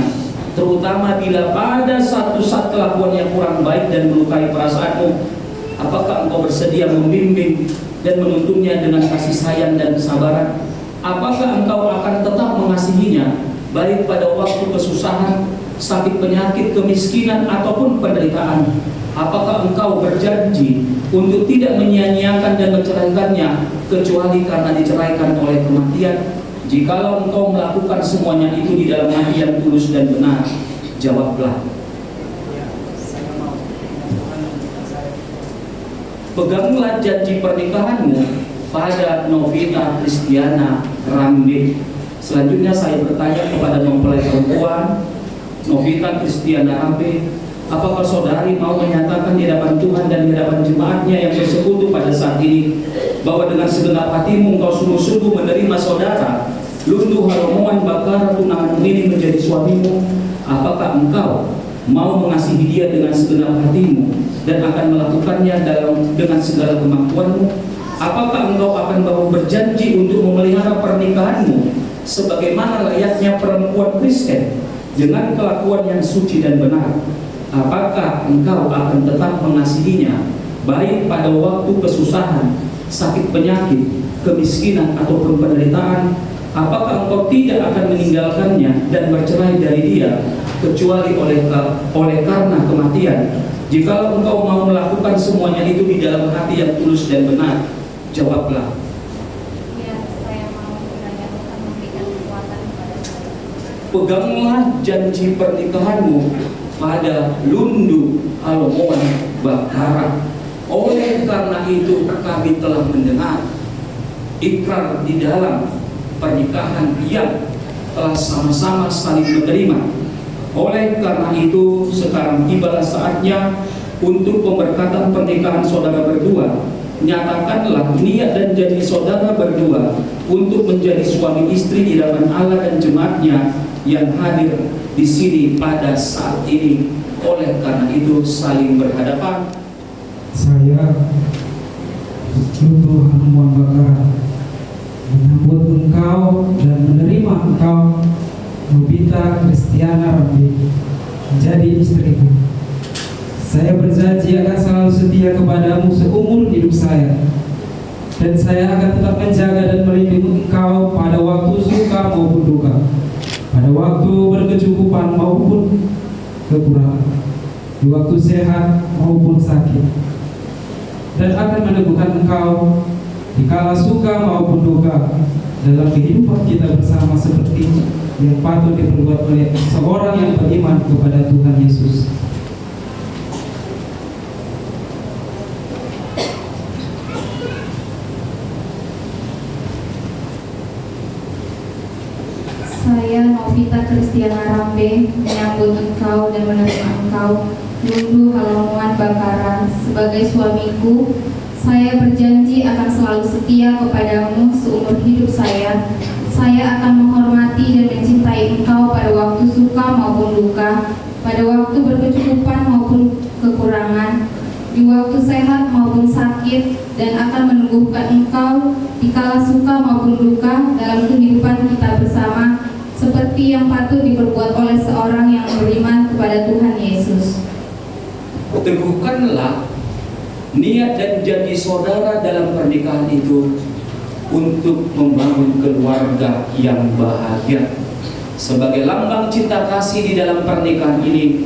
terutama bila pada satu saat kelakuan yang kurang baik dan melukai perasaanmu? Apakah engkau bersedia membimbing dan menuntunnya dengan kasih sayang dan kesabaran? Apakah engkau akan tetap mengasihinya baik pada waktu kesusahan, sakit penyakit, kemiskinan, ataupun penderitaan? Apakah engkau berjanji untuk tidak menyia-nyiakan dan menceraikannya kecuali karena diceraikan oleh kematian? Jikalau engkau melakukan semuanya itu di dalam hati yang tulus dan benar, jawablah. Peganglah janji pernikahanmu pada Novita Kristiana Rambe. Selanjutnya saya bertanya kepada mempelai perempuan Novita Kristiana Rambe, apakah saudari mau menyatakan di hadapan Tuhan dan di hadapan jemaatnya yang bersekutu pada saat ini bahwa dengan segenap hatimu engkau sungguh-sungguh menerima saudara Lundu Halomoan Bakara tunanganmu ini menjadi suamimu? Apakah engkau mau mengasihi dia dengan segenap hatimu dan akan melakukannya dengan segala kemampuanmu? Apakah engkau akan mau berjanji untuk memelihara pernikahanmu sebagaimana layaknya perempuan Kristen dengan kelakuan yang suci dan benar? Apakah engkau akan tetap mengasihinya baik pada waktu kesusahan, sakit penyakit, kemiskinan, ataupun penderitaan? Apakah engkau tidak akan meninggalkannya dan bercerai dari dia kecuali oleh karena kematian? Jikalau engkau mau melakukan semuanya itu di dalam hati yang tulus dan benar, jawablah. Ya, saya mau kiranya Tuhan memberikan kekuatan kepada saya. Peganglah janji pernikahanmu pada Lundu Halomoan Bakara. Oleh karena itu kami telah mendengar ikrar di dalam pernikahan yang telah sama-sama saling menerima. Oleh karena itu sekarang tibalah saatnya untuk pemberkatan pernikahan saudara berdua. Nyatakanlah niat dan janji saudara berdua untuk menjadi suami istri di hadapan Allah dan jemaatnya yang hadir di sini pada saat ini. Oleh karena itu saling berhadapan. Saya Lundu Halomoan Bakara menyambut engkau dan menerima engkau Novita Kristiana Rambe menjadi istriku. Saya berjanji akan selalu setia kepadamu seumur hidup saya, dan saya akan tetap menjaga dan melindungi engkau pada waktu suka maupun duka, pada waktu berkecukupan maupun kekurangan, di waktu sehat maupun sakit, dan akan meneguhkan engkau dikala suka maupun duka dalam kehidupan kita bersama seperti yang patut diperbuat oleh seorang yang beriman kepada Tuhan Yesus. saya Novita Kristiana Rambe menyambut engkau dan menerima engkau, Lundu Halomuan Bakara, sebagai suamiku. Saya berjanji akan selalu setia kepadamu seumur hidup saya. Saya akan menghormati dan mencintai engkau pada waktu suka maupun duka, pada waktu berkecukupan maupun kekurangan, di waktu sehat maupun sakit, dan akan meneguhkan engkau di kala suka maupun duka dalam kehidupan kita bersama, seperti yang patut diperbuat oleh seorang yang beriman kepada Tuhan Yesus. Teguhkanlah niat dan janji saudara dalam pernikahan itu untuk membangun keluarga yang bahagia. Sebagai lambang cinta kasih di dalam pernikahan ini,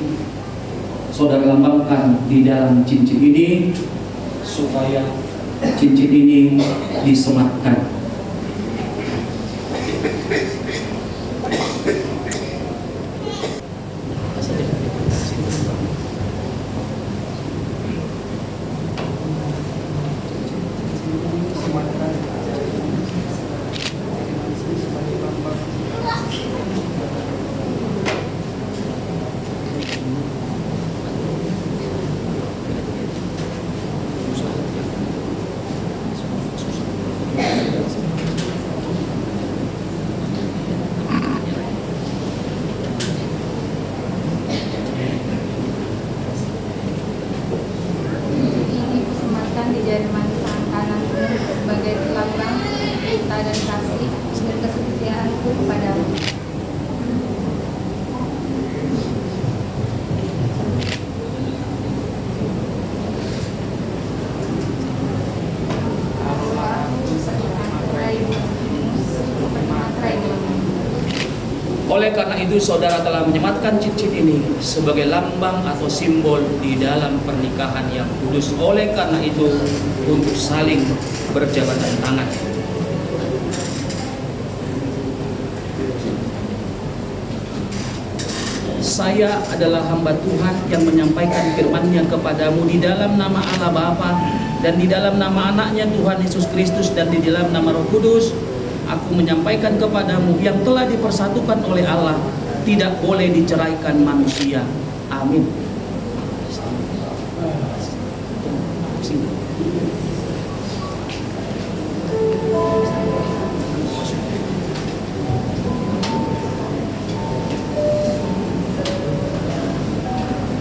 saudara lambangkan di dalam cincin ini, supaya cincin ini disematkan. Oleh karena itu saudara telah menyematkan cincin ini sebagai lambang atau simbol di dalam pernikahan yang kudus. Oleh karena itu untuk saling berjabatan tangan. Saya adalah hamba Tuhan yang menyampaikan firman-Nya kepadamu di dalam nama Allah Bapa dan di dalam nama Anaknya Tuhan Yesus Kristus dan di dalam nama Roh Kudus. Aku menyampaikan kepadamu yang telah dipersatukan oleh Allah tidak boleh diceraikan manusia. Amin.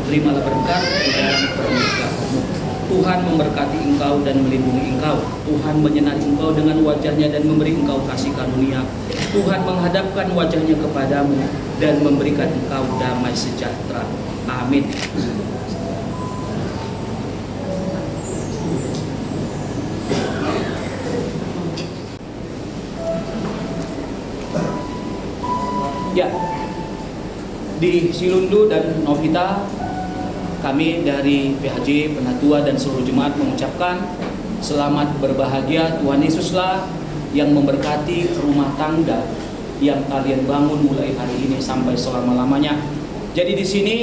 Terimalah berkat di dalam pernikahanmu. Tuhan memberkati engkau dan melindungi engkau. Tuhan menyinari engkau dengan wajahnya dan memberi engkau kasih karunia. Tuhan menghadapkan wajahnya kepadamu dan memberikan engkau damai sejahtera. Amin. Ya, di Silundu dan Novita, kami dari PHJ, Penatua dan seluruh jemaat mengucapkan selamat berbahagia. Tuhan Yesuslah yang memberkati rumah tangga yang kalian bangun mulai hari ini sampai selama-lamanya. Jadi di sini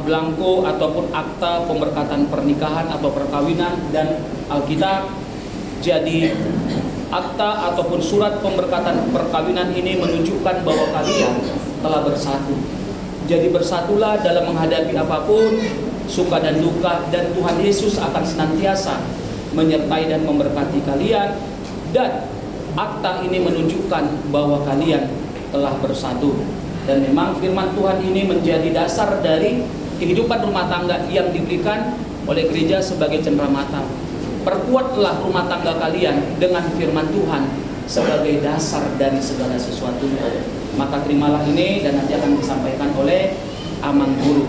belangko ataupun akta pemberkatan pernikahan atau perkawinan dan Alkitab. Jadi akta ataupun surat pemberkatan perkawinan ini menunjukkan bahwa kalian telah bersatu. Jadi bersatulah dalam menghadapi apapun, suka dan duka, dan Tuhan Yesus akan senantiasa menyertai dan memberkati kalian. Dan akta ini menunjukkan bahwa kalian telah bersatu. Dan memang firman Tuhan ini menjadi dasar dari kehidupan rumah tangga yang diberikan oleh gereja sebagai cenderamata. Perkuatlah rumah tangga kalian dengan firman Tuhan sebagai dasar dari segala sesuatu. Maka terimalah ini dan nanti akan disampaikan oleh Amang Guru.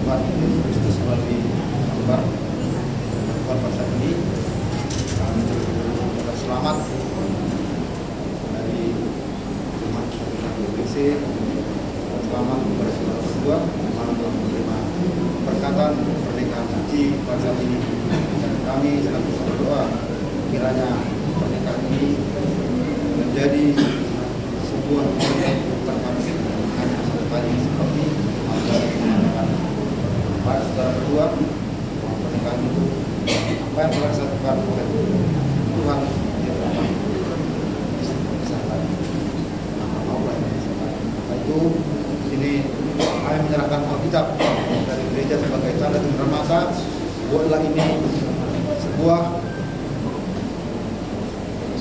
Tuhan Yesus Kristus melalui gambar Tuhan pada ini kami selamat dari rumah BC, selamat kepada saudara berdua yang telah menerima perkataan pernikahan suci pada ini, dan kami sedang berdoa kiranya pernikahan ini menjadi sebuah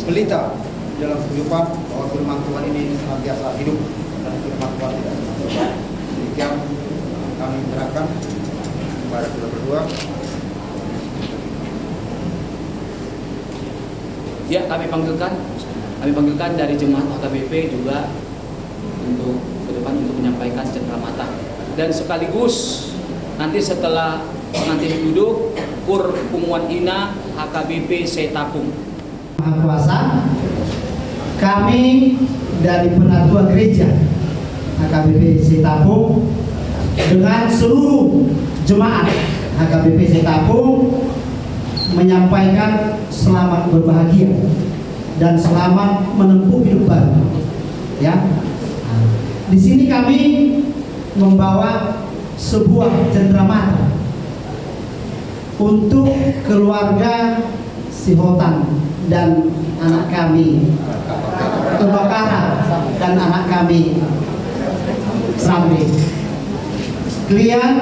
pelita dalam kehidupan, bahwa firman Tuhan ini senantiasa hidup dan firman Tuhan tidak berubah. Demikian kami menyerahkan kepada kita berdua. Ya, kami panggilkan dari jemaat HKBP juga untuk ke depan untuk menyampaikan cenderamata. Dan sekaligus nanti setelah pengantin duduk, Kur Pumuan Ina HKBP Setapung. Maha Kuasa, kami dari Penatua Gereja HKBP Setapung dengan seluruh jemaat HKBP Setapung menyampaikan selamat berbahagia dan selamat menempuh hidup baru. Ya, di sini kami membawa sebuah cenderamata untuk keluarga Sihotan dan anak kami Kebakara dan anak kami Rambe. Kalian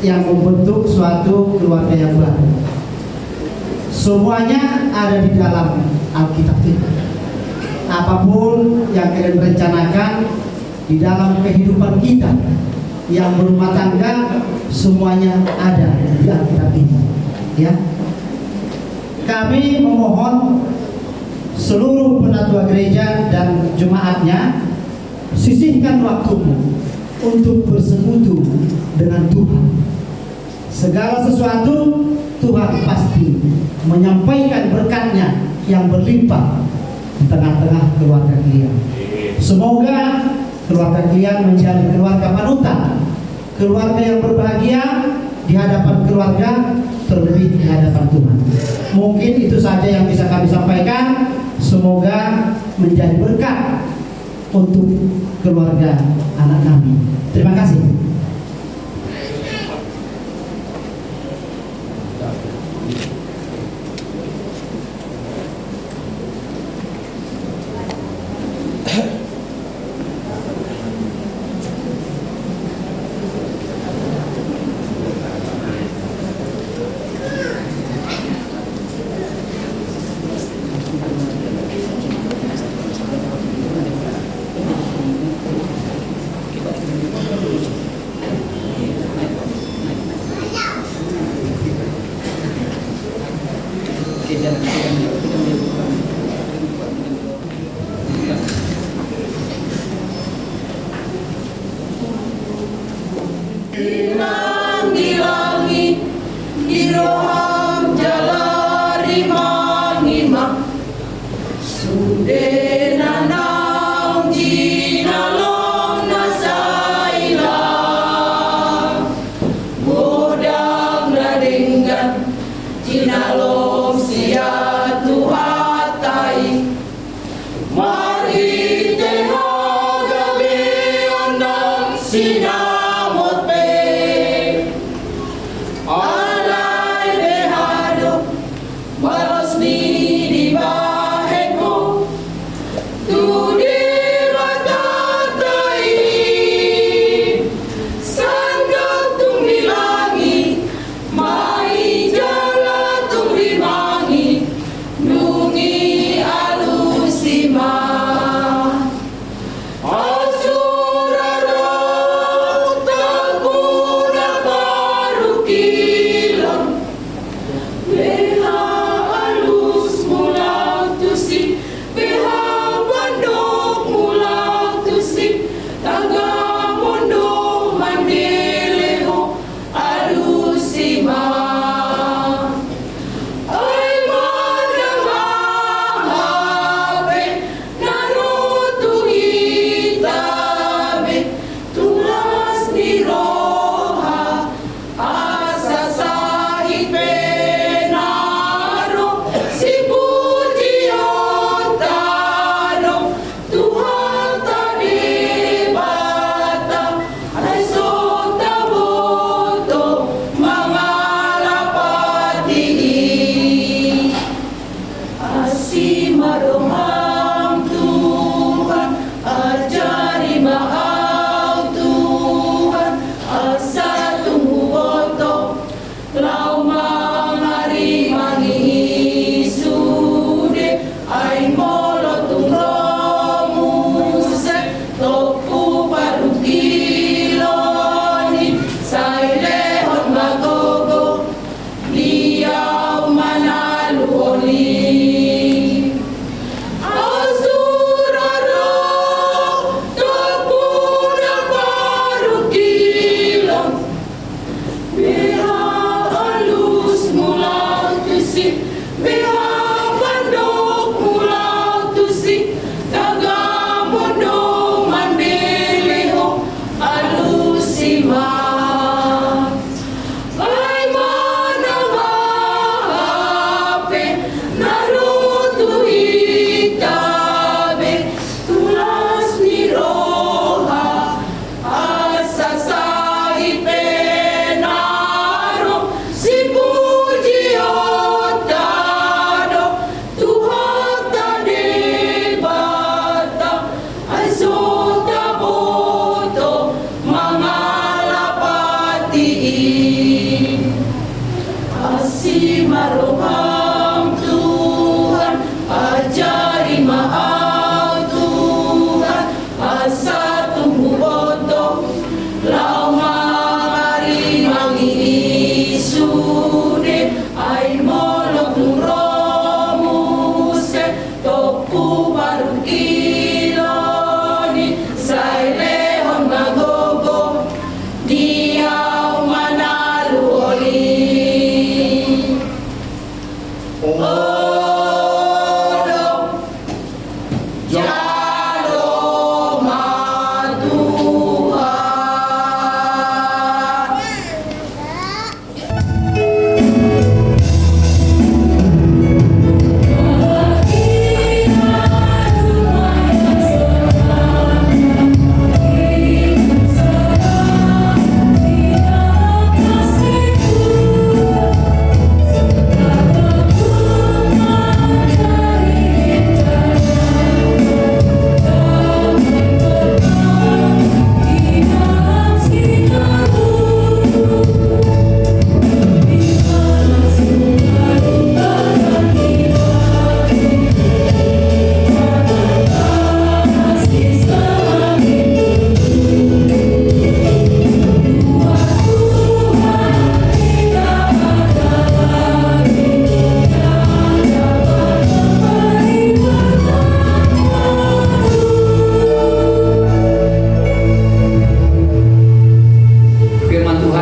yang membentuk suatu keluarga yang baru. Semuanya ada di dalam Alkitab itu. Apapun yang kalian rencanakan di dalam kehidupan kita yang berumah tangga, semuanya ada di Alkitab ini. Ya, kami memohon seluruh penatua gereja dan jemaatnya, sisihkan waktumu untuk bersekutu dengan Tuhan. Segala sesuatu Tuhan pasti menyampaikan berkat-Nya yang berlimpah di tengah-tengah keluarga kalian. Semoga keluarga kalian menjadi keluarga panutan, keluarga yang berbahagia di hadapan keluarga, terlebih di hadapan Tuhan. Mungkin itu saja yang bisa kami sampaikan. Semoga menjadi berkat untuk keluarga anak kami. Terima kasih.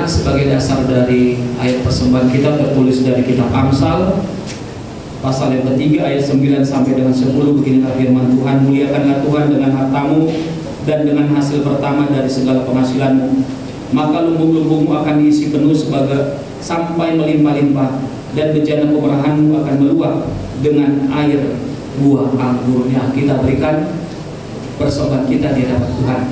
Sebagai dasar dari ayat persembahan kita tertulis dari kitab Amsal pasal yang ketiga ayat 9 sampai dengan 10. Beginilah firman Tuhan, muliakanlah Tuhan dengan hartamu dan dengan hasil pertama dari segala penghasilanmu, maka lumbung-lumbungmu akan diisi penuh sebagai sampai melimpah-limpah, dan bejana pemerahanmu akan meluap dengan air buah anggurnya. Kita berikan persembahan kita di hadapan Tuhan.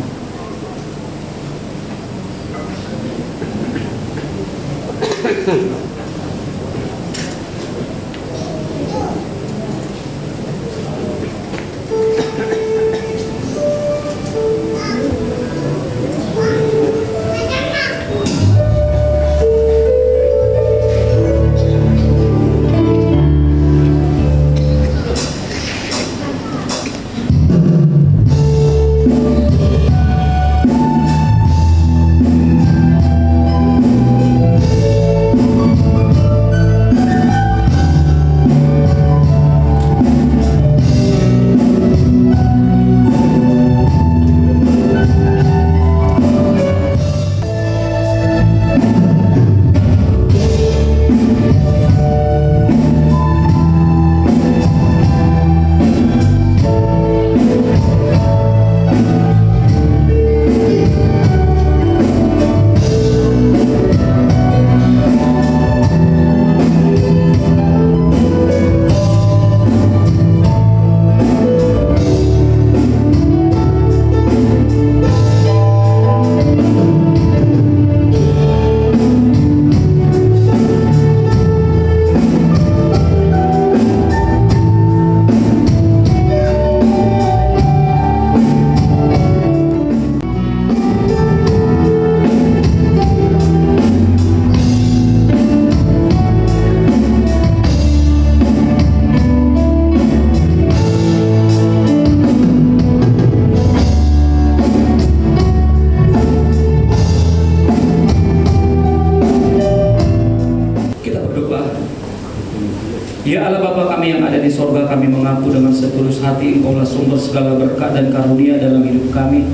Ya Allah Bapa kami yang ada di sorga, kami mengaku dengan setulus hati Engkaulah sumber segala berkat dan karunia dalam hidup kami.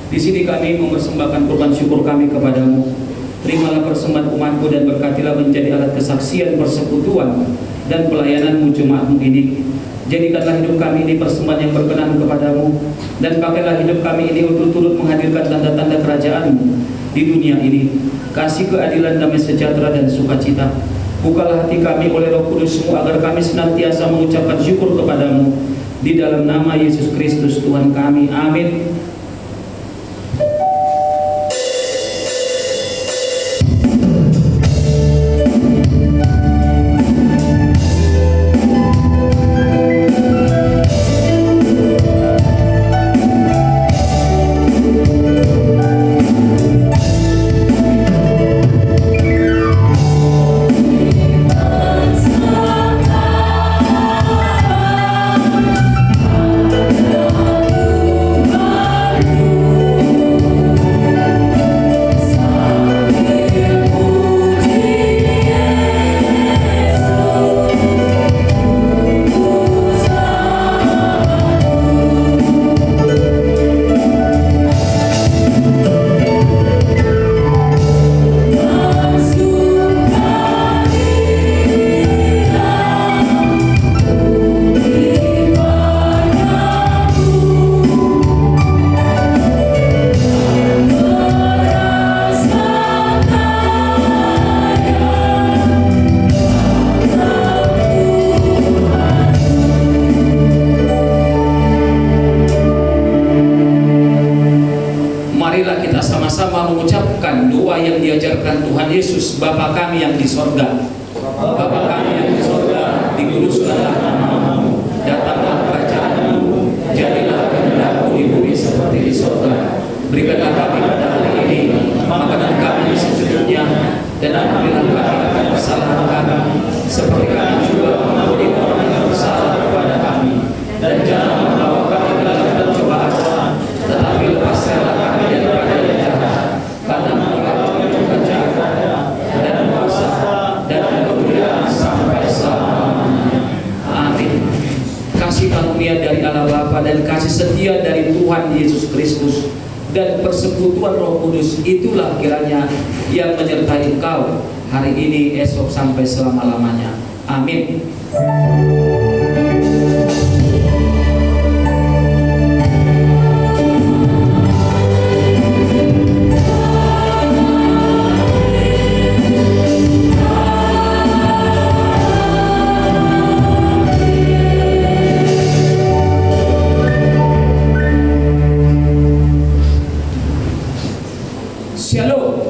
Di sini kami mempersembahkan kurban syukur kami kepadamu. Terimalah persembahan umatku dan berkatilah menjadi alat kesaksian persekutuan dan pelayananmu jemaatmu ini. Jadikanlah hidup kami ini persembahan yang berkenan kepadamu, dan pakailah hidup kami ini untuk turut menghadirkan tanda-tanda kerajaanmu di dunia ini, kasih, keadilan, damai sejahtera dan sukacita. Bukalah hati kami oleh Roh Kudus-Mu agar kami senantiasa mengucapkan syukur kepadamu, di dalam nama Yesus Kristus Tuhan kami. Amin. Tuhan bersama-sama mengucapkan doa yang diajarkan Tuhan Yesus. Bapa kami yang di sorga, Bapa kami yang di sorga, dikuduskanlah namamu, datanglah kerajaanmu, jadilah kehendakmu di bumi seperti di sorga. Berikanlah kami pada hari ini makanan kami secukupnya, dan ampunilah kami akan kesalahan kami, seperti kami juga mengampuni orang yang bersalah kepada kami. Dan jangan membawa kami ke dalam pencobaan, tetapi lepaskanlah kami daripada yang jahat. Karena engkau kerajaan dan kuasa dan kemuliaan sampai selama-lamanya. Amin. Kasih karunia dari Allah Bapa dan kasih setia dari Tuhan Yesus Kristus dan persekutuan Roh Kudus, itulah kiranya yang menyertai engkau hari ini, esok, sampai selama-lamanya. Amin. Shalom.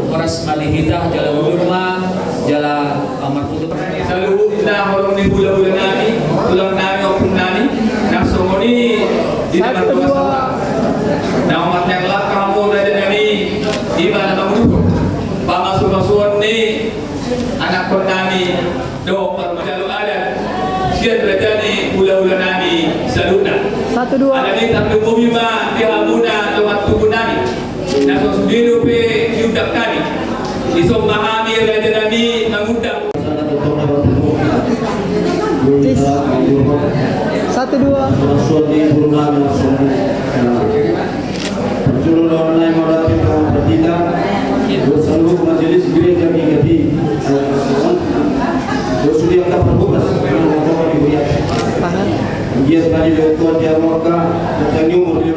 Oras malihita jala ulama jala amarputu. Selalu na horong ni bulan-bulan nami, tulang nami o pun nami, nasungoni di dalam tuasa. Na umat yang lah kamu raja nami, di mana kamu pamasuk-masukan ni anak kon nami do permajalu ada. Siat raja ni bulan-bulan nami saluna. 1, 2. Ada ni tak bumi ma dihamuna lewat tubuh nami. Naso sendiri pe diudak kami. Iso memahami raja nami mengundang. 1, 2. Seluruh majelis gereja GKI Dosudia Kaperbukas Tangan. Giat kali Tuhan Dia Morka dan umur dia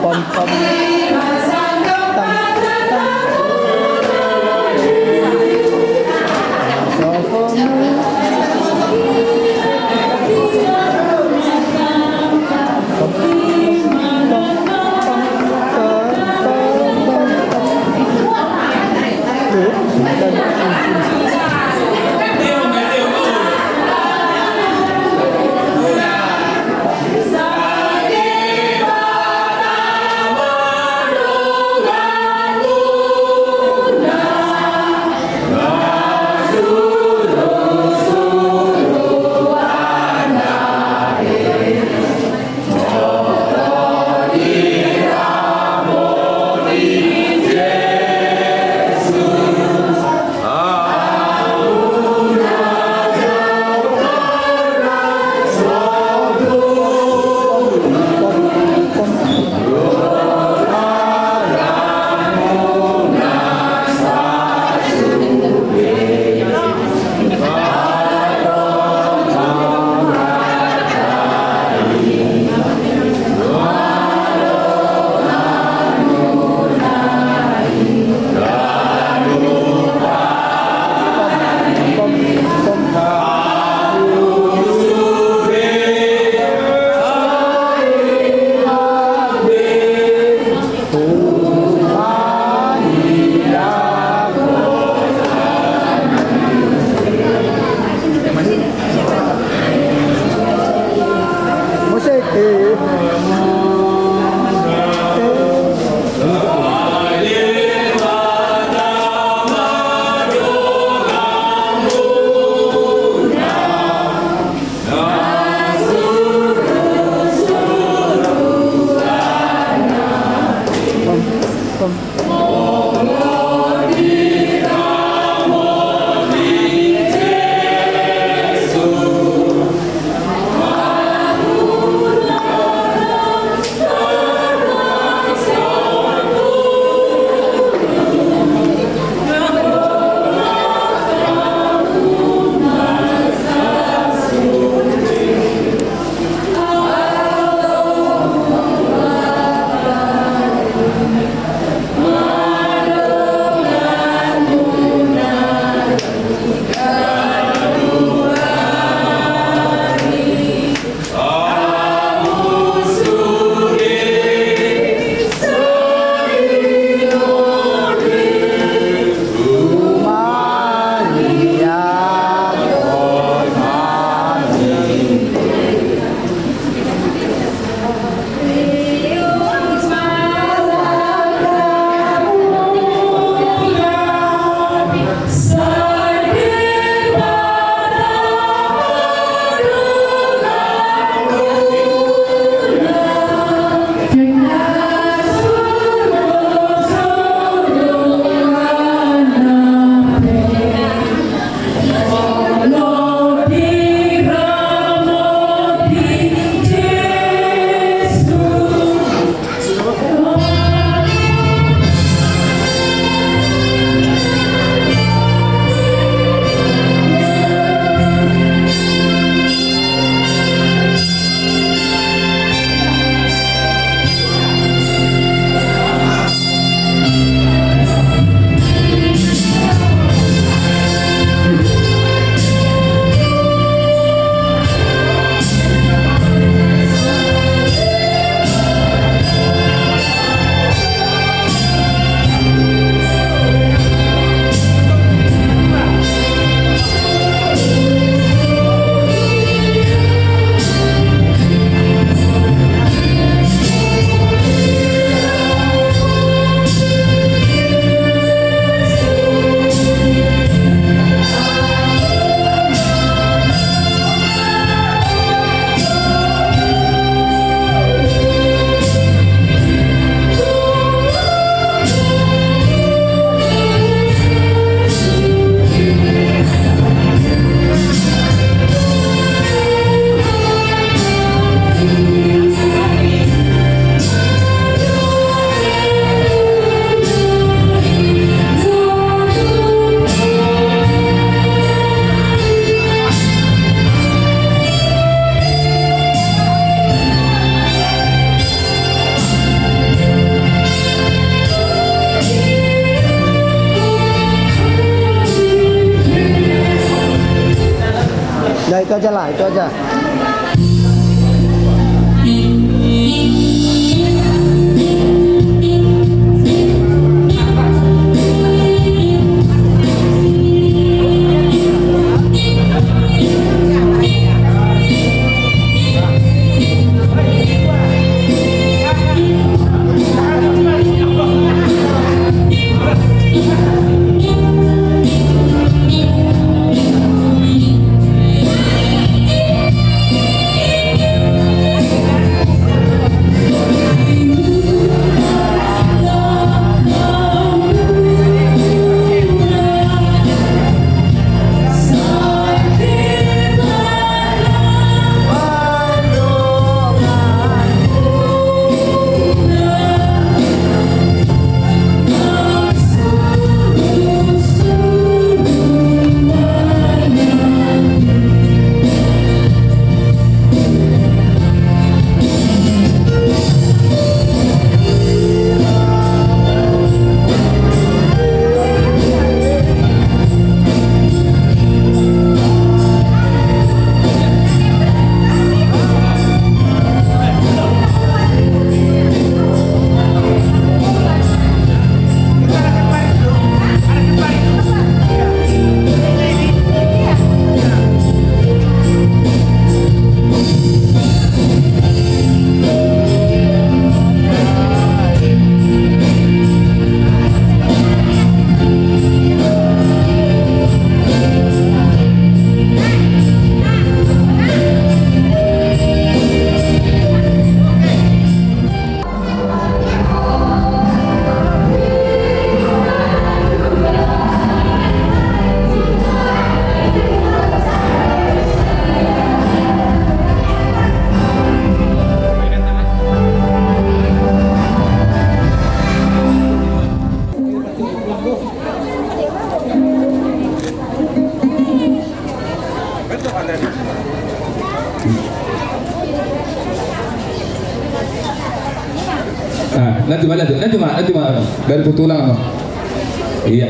pom pom. Tang, tang. Itu aja lah, itu aja. Nanti dari tulang. Iya.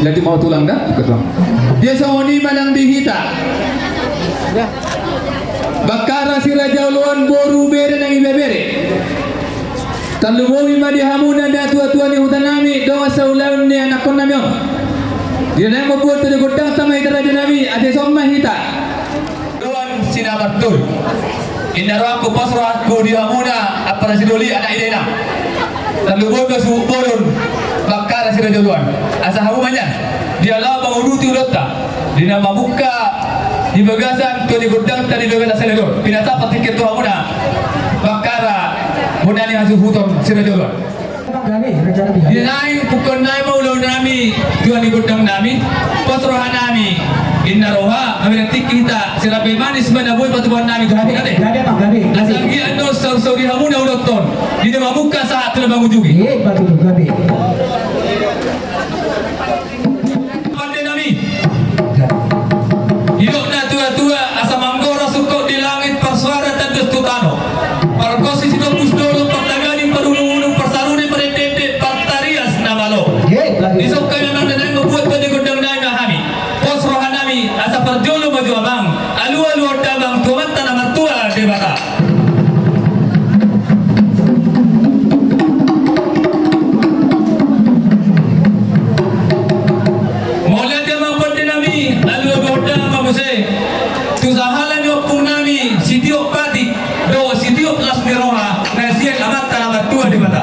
Nanti mau tulang dah, ketulang. Dia sawoni manang dihita. Bakara si Raja Uluan boru bere nang ibebere. Tanlumowi madi hamuna da tua-tua ni hutan nami doa saulan ni anak kon nami. Dia nang membuat tadi godang sama ita Raja Nabi ade somma hita. Doan sinabatul. Inna raku pasratku di hamuna apa rasidoli anak idena. Tanlumowi basu borun Bakara si Raja Uluan. Asa hamumanya dia lah menguruti ulota. Dina mabuka di bagasan tu di godang tadi bagasan seledor. Pinata patikir tu hamuna. Bakara Munani hasil hutom sirajolon. Dia naik pukul naik maulau nami Tuhan di godang nami pasrohan nami inna roha kami nanti kita sirape manis mana boy patuan nami tu kate. Asangi ando sauri hamuna uloton. Dia mabuka saat tu bangun jugi. Pandai nami. Hidup na tua-tua asa manggora sukok di langit persuara tandus tutano. Parkosi sido musdolo pertaganing perulung persarune peretete partarias namalo. Isok kaya nang nanay membuat pada godang naik kami. Pos rohanami asa perjolo maju abang. Alu-alu odabang tumat tanah mertua debata. Mulai dia mampu dinami. Alu-alu odabang mabuse. Tusahalan yopung nami sitiok pati. Do sitiok las miroha. Nasihat amat tanah mertua debata.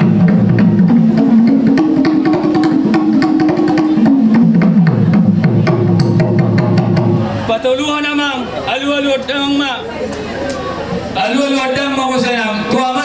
Patuluhan namang alu-alu odang ma. Alu-alu odang ma ko sayang. Tuama